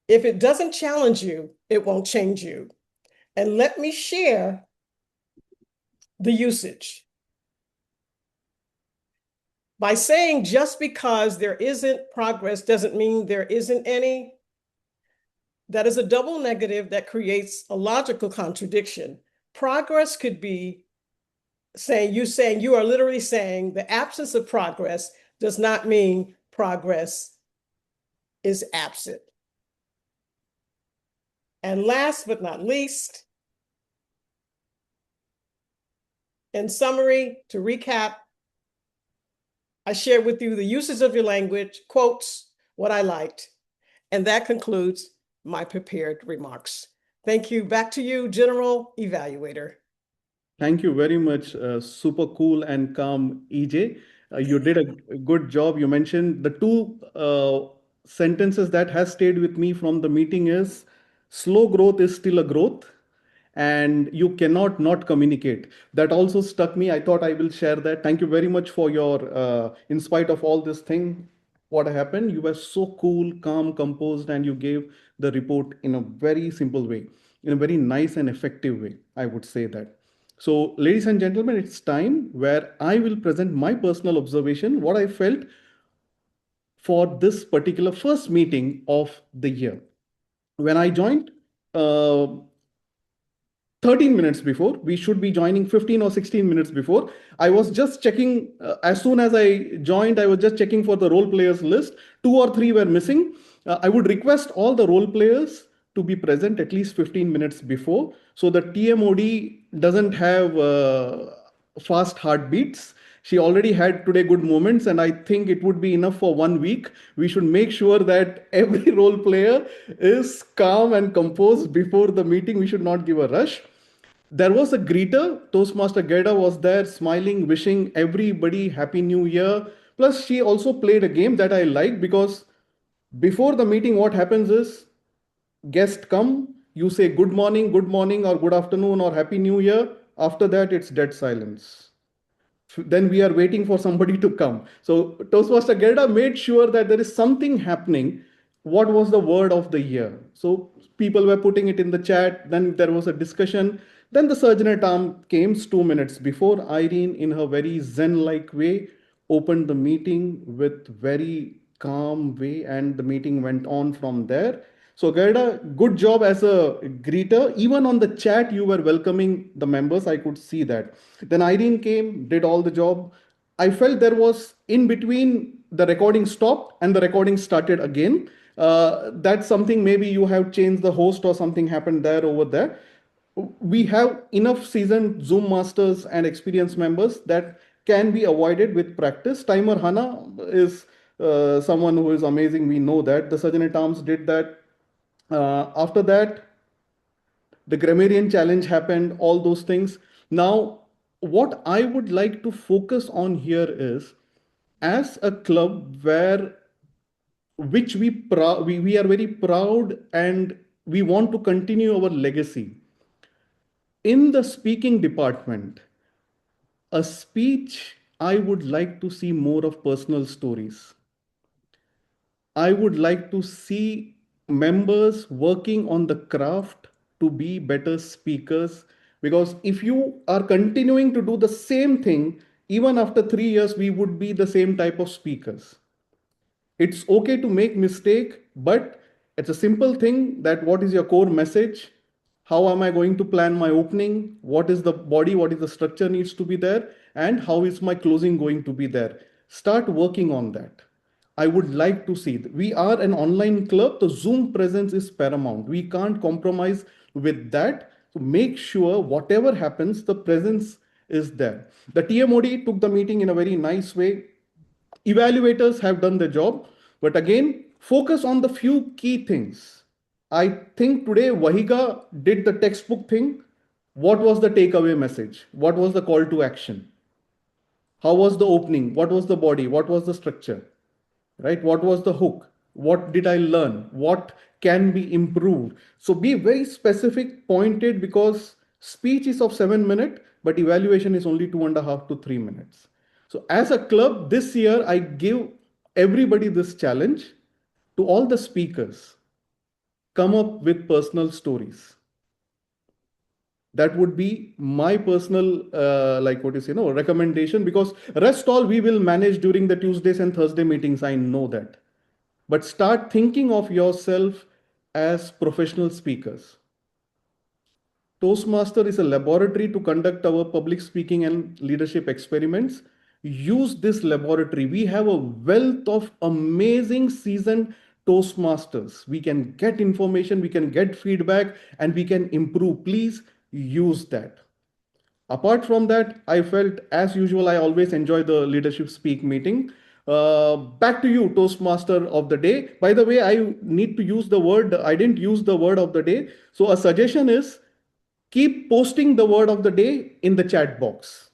if it doesn't challenge you, it won't change you. And let me share the usage. By saying just because there isn't progress doesn't mean there isn't any, that is a double negative that creates a logical contradiction. Progress could be saying you are literally saying the absence of progress does not mean progress is absent. And last but not least, in summary, to recap, I shared with you the uses of your language, quotes, what I liked, and that concludes my prepared remarks. Thank you. Back to you, General Evaluator. Thank you very much. Super cool and calm, EJ. You did a good job. You mentioned the two sentences that has stayed with me from the meeting is slow growth is still a growth and you cannot not communicate. That also stuck me. I thought I will share that. Thank you very much for your, in spite of all this thing, what happened, you were so cool, calm, composed, and you gave the report in a very simple way, in a very nice and effective way, I would say that. So, ladies and gentlemen, it's time where I will present my personal observation, what I felt for this particular first meeting of the year. When I joined, 13 minutes before, we should be joining 15 or 16 minutes before. I was just checking, as soon as I joined, I was just checking for the role players list. 2 or 3 were missing. I would request all the role players to be present at least 15 minutes before, so the TMOD doesn't have fast heartbeats. She already had today good moments, and I think it would be enough for 1 week. We should make sure that every role player is calm and composed before the meeting. We should not give a rush. There was a greeter. Toastmaster Gerda was there smiling, wishing everybody Happy New Year. Plus, she also played a game that I like, because before the meeting, what happens is guests come, you say good morning, or good afternoon, or Happy New Year. After that, it's dead silence. Then we are waiting for somebody to come. So Toastmaster Gerda made sure that there is something happening. What was the word of the year? So people were putting it in the chat. Then there was a discussion. Then the Sergeant-at-Arms came 2 minutes before. Irene, in her very zen-like way, opened the meeting with very calm way, and the meeting went on from there. So Gerda, good job as a greeter. Even on the chat, you were welcoming the members. I could see that. Then Irene came, did all the job. I felt there was in between the recording stopped and the recording started again. That's something maybe you have changed the host or something happened there over there. We have enough seasoned Zoom masters and experienced members that can be avoided with practice. Timer Hana is someone who is amazing. We know that. The Sergeant-at-Arms did that. After that, the grammarian challenge happened, all those things. Now, what I would like to focus on here is, as a club where which we are very proud and we want to continue our legacy. In the speaking department, a speech, I would like to see more of personal stories. I would like to see members working on the craft to be better speakers, because if you are continuing to do the same thing, even after 3 years, we would be the same type of speakers. It's okay to make mistake, but it's a simple thing that what is your core message? How am I going to plan my opening? What is the body? What is the structure needs to be there? And how is my closing going to be there? Start working on that. I would like to see. We are an online club. The Zoom presence is paramount. We can't compromise with that. So make sure whatever happens, the presence is there. The TMOD took the meeting in a very nice way. Evaluators have done the job. But again, Focus on the few key things. I think today Wahiga did the textbook thing. What was the takeaway message? What was the call to action? How was the opening? What was the body? What was the structure? Right? What was the hook? What did I learn? What can be improved? So be very specific, pointed, because speech is of 7 minutes, but evaluation is only 2.5 to 3 minutes. So as a club this year, I give everybody this challenge to all the speakers. Come up with personal stories. That would be my personal recommendation, because rest all we will manage during the Tuesdays and Thursday meetings. I know that. But start thinking of yourself as professional speakers. Toastmaster is a laboratory to conduct our public speaking and leadership experiments. Use this laboratory. We have a wealth of amazing seasoned Toastmasters. We can get information, we can get feedback, and we can improve. Please use that. Apart from that, I felt, as usual, I always enjoy the leadership speak meeting. Back to you, Toastmaster of the day. By the way, I need to use the word, I didn't use the word of the day. So a suggestion is, keep posting the word of the day in the chat box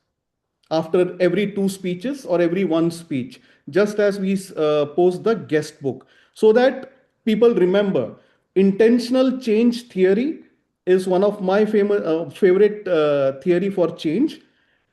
after every 2 speeches or every 1 speech, just as we post the guest book, so that people remember. Intentional change theory is one of my favorite theory for change.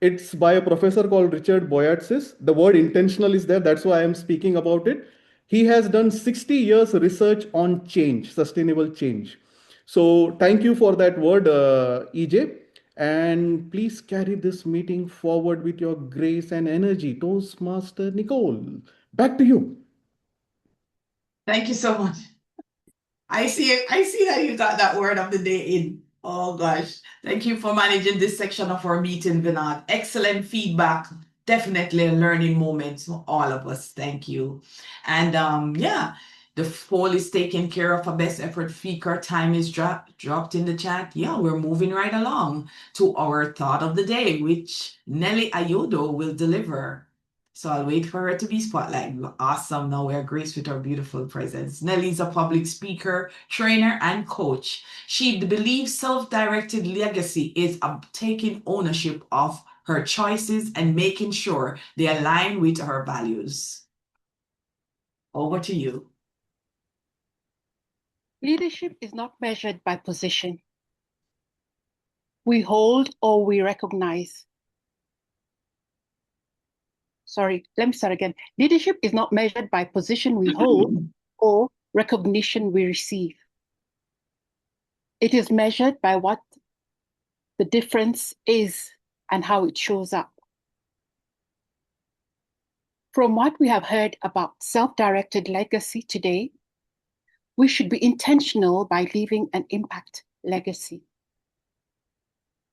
It's by a professor called Richard Boyatzis. The word intentional is there. That's why I am speaking about it. He has done 60 years research on change, sustainable change. So thank you for that word, EJ. And please carry this meeting forward with your grace and energy. Toastmaster Nicole, back to you. Thank you so much. I see that you got that word of the day in. Oh gosh. Thank you for managing this section of our meeting, Vinod. Excellent feedback. Definitely a learning moment for all of us. Thank you. And yeah, the poll is taken care of. A best effort speaker time is dropped in the chat. Yeah, we're moving right along to our thought of the day, which Nelly Ayodo will deliver. So I'll wait for her to be spotlighted. Awesome. Now we're graced with her beautiful presence. Nelly's a public speaker, trainer, and coach. She believes self-directed legacy is taking ownership of her choices and making sure they align with her values. Over to you. Leadership is not measured by position we hold or we recognize. Sorry, let me start again. Leadership is not measured by position we hold or recognition we receive. It is measured by what the difference is and how it shows up. From what we have heard about self-directed legacy today, we should be intentional by leaving an impact legacy.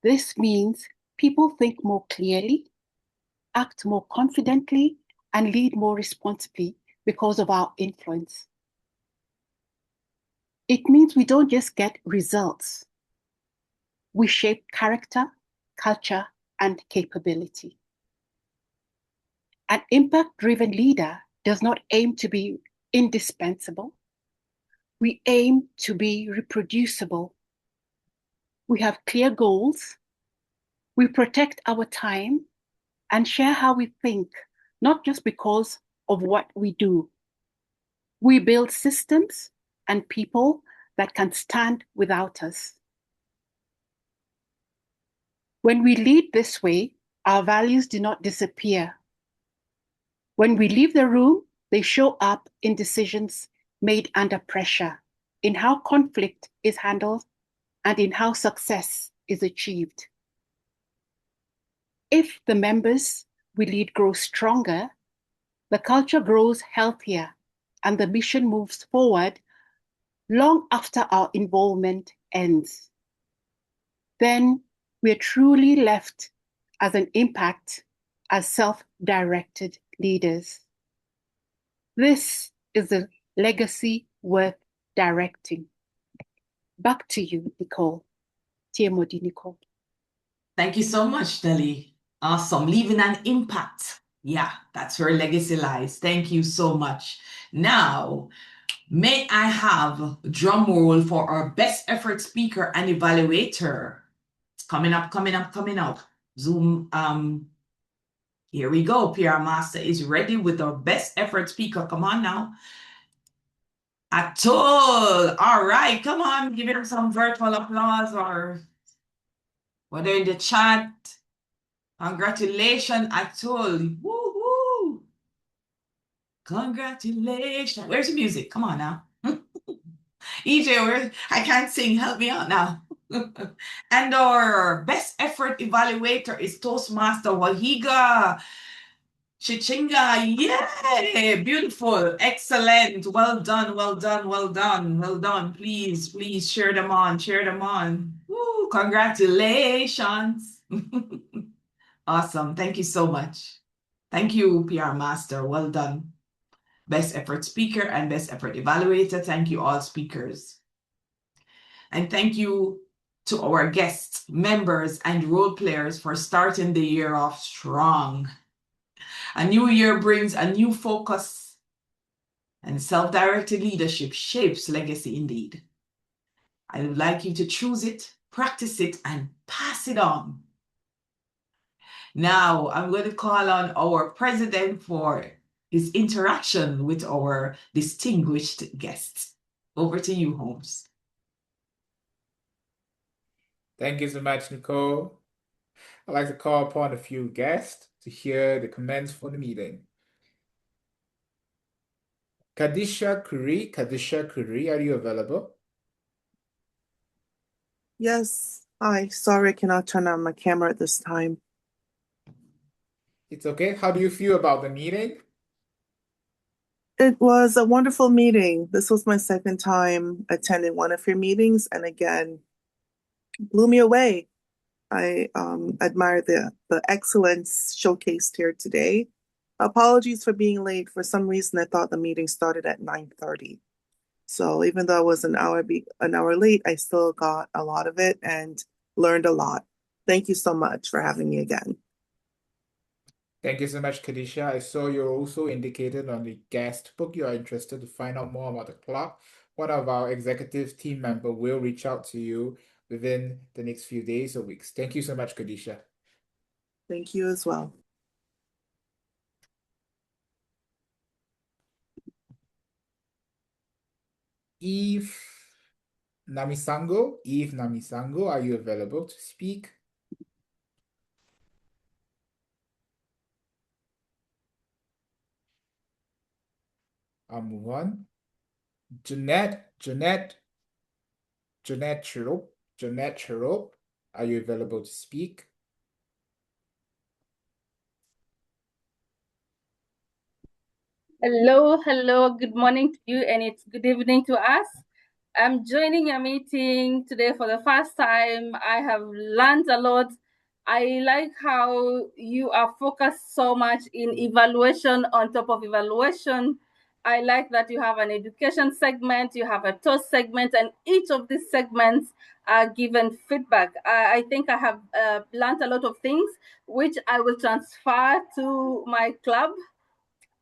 This means people think more clearly, act more confidently, and lead more responsibly because of our influence. It means we don't just get results. We shape character, culture, and capability. An impact-driven leader does not aim to be indispensable. We aim to be reproducible. We have clear goals. We protect our time and share how we think, not just because of what we do. We build systems and people that can stand without us. When we lead this way, our values do not disappear. When we leave the room, they show up in decisions made under pressure, in how conflict is handled, and in how success is achieved. If the members we lead grow stronger, the culture grows healthier, and the mission moves forward long after our involvement ends. Then we're truly left as an impact, as self-directed leaders. This is a legacy worth directing. Back to you, Nicole. TMOD, Nicole. Thank you so much, Nelly. Awesome. Leaving an impact. Yeah, that's where legacy lies. Thank you so much. Now, May I have drum roll for our best effort speaker and evaluator? It's coming up, coming up, coming up. Zoom, here we go. PR Master is ready with our best effort speaker. Come on now. Atul. All right, come on, give it some virtual applause or whether in the chat. Congratulations, Atul. Woo-hoo. Congratulations. Where's the music? Come on now. EJ, I can't sing. Help me out now. And our best effort evaluator is Toastmaster Wahiga. Gichinga, yay! Beautiful, excellent, well done, well done, well done, well done. Please, please share them on, share them on. Woo, congratulations. Awesome, thank you so much. Thank you, PR Master, well done. Best effort speaker and best effort evaluator. Thank you all speakers. And thank you to our guests, members, and role players for starting the year off strong. A new year brings a new focus, and self-directed leadership shapes legacy indeed. I would like you to choose it, practice it, and pass it on. Now, I'm going to call on our president for his interaction with our distinguished guests. Over to you, Holmes. Thank you so much, Nicole. I'd like to call upon a few guests to hear the comments for the meeting. Kadisha Kuri, are you available? Yes. Hi. Sorry, I cannot turn on my camera at this time. It's okay. How do you feel about the meeting? It was a wonderful meeting. This was my second time attending one of your meetings, and again, blew me away. I admire the excellence showcased here today. Apologies for being late. For some reason, I thought the meeting started at 9:30. So even though I was an hour late, I still got a lot of it and learned a lot. Thank you so much for having me again. Thank you so much, Kadisha. I saw you also indicated on the guest book you are interested to find out more about the club. One of our executive team member will reach out to you within the next few days or weeks. Thank you so much, Kadisha. Thank you as well. Eve Namisango, are you available to speak? I'll move on. Jeanette Chirop, are you available to speak? Hello, good morning to you, and it's good evening to us. I'm joining your meeting today for the first time. I have learned a lot. I like how you are focused so much in evaluation on top of evaluation. I like that you have an education segment, you have a toast segment, and each of these segments are given feedback. I think I have learned a lot of things, which I will transfer to my club.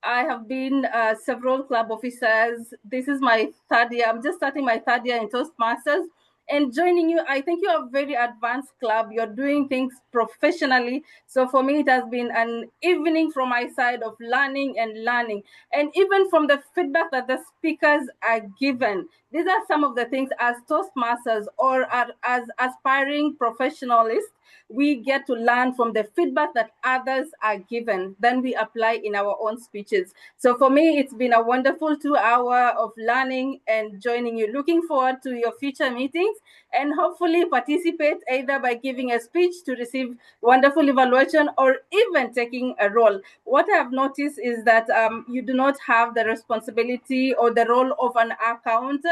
I have been several club officers. This is my third year. I'm just starting my third year in Toastmasters. And joining you, I think you are a very advanced club. You're doing things professionally. So for me, it has been an evening from my side of learning and learning. And even from the feedback that the speakers are given, these are some of the things as Toastmasters or as aspiring professionals, we get to learn from the feedback that others are given. Then we apply in our own speeches. So for me, it's been a wonderful 2 hours of learning and joining you. Looking forward to your future meetings and hopefully participate either by giving a speech to receive wonderful evaluation or even taking a role. What I have noticed is that you do not have the responsibility or the role of an accountant,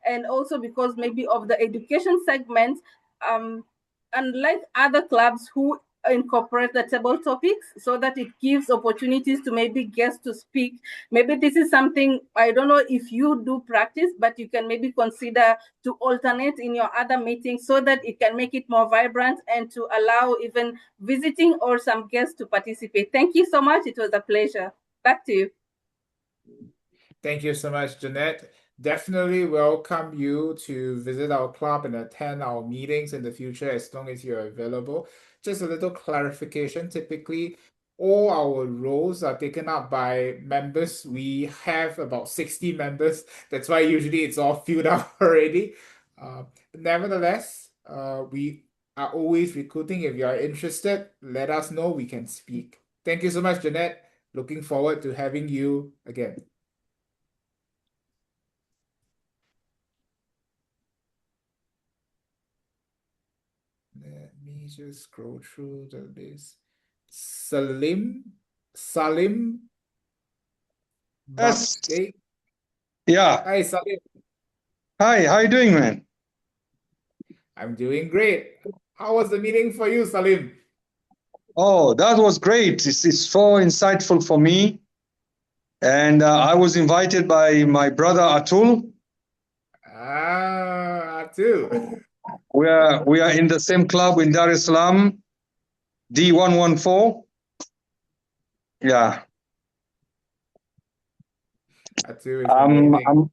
and also because maybe of the education segment, unlike other clubs who incorporate the table topics so that it gives opportunities to maybe guests to speak. Maybe this is something, I don't know if you do practice, but you can maybe consider to alternate in your other meetings so that it can make it more vibrant and to allow even visiting or some guests to participate. Thank you so much. It was a pleasure. Back to you. Thank you so much, Jeanette. definitely welcome you to visit our club and attend our meetings in the future as long as you're available. Just a little clarification. Typically, all our roles are taken up by members. We have about 60 members. That's why usually it's all filled up already. Nevertheless, we are always recruiting. If you are interested, let us know. We can speak. Thank you so much, Jeanette. Looking forward to having you again. Let me just scroll through the list. Salim. Yes. Bakay. Yeah. Hi, Salim. Hi, how you doing, man? I'm doing great. How was the meeting for you, Salim? Oh, that was great. It's so insightful for me. And I was invited by my brother Atul. Atul. We are in the same club in Dar es Salaam, D114. Yeah. Atul is amazing.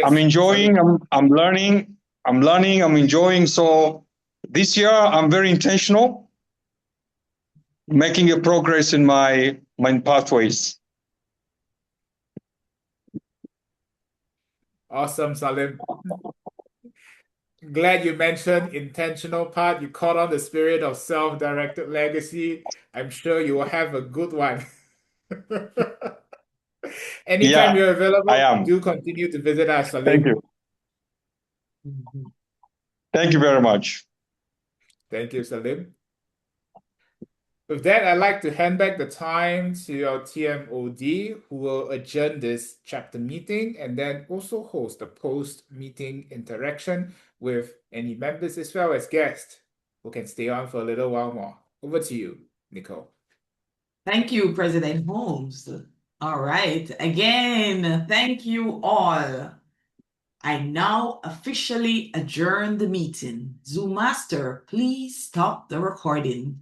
I'm enjoying, I'm learning, I'm enjoying. So this year I'm very intentional, making a progress in my pathways. Awesome, Salim. Glad you mentioned intentional part. You caught on the spirit of self-directed legacy. I'm sure you will have a good one. Anytime you're available, I am. do continue to visit us, Salim. Thank you. Thank you very much. Thank you, Salim. With that, I'd like to hand back the time to our TMOD, who will adjourn this chapter meeting and then also host a post-meeting interaction with any members as well as guests who can stay on for a little while more. Over to you, Nicole. Thank you, President Holmes. All right. Again, thank you all. I now officially adjourn the meeting. Zoom Master, please stop the recording.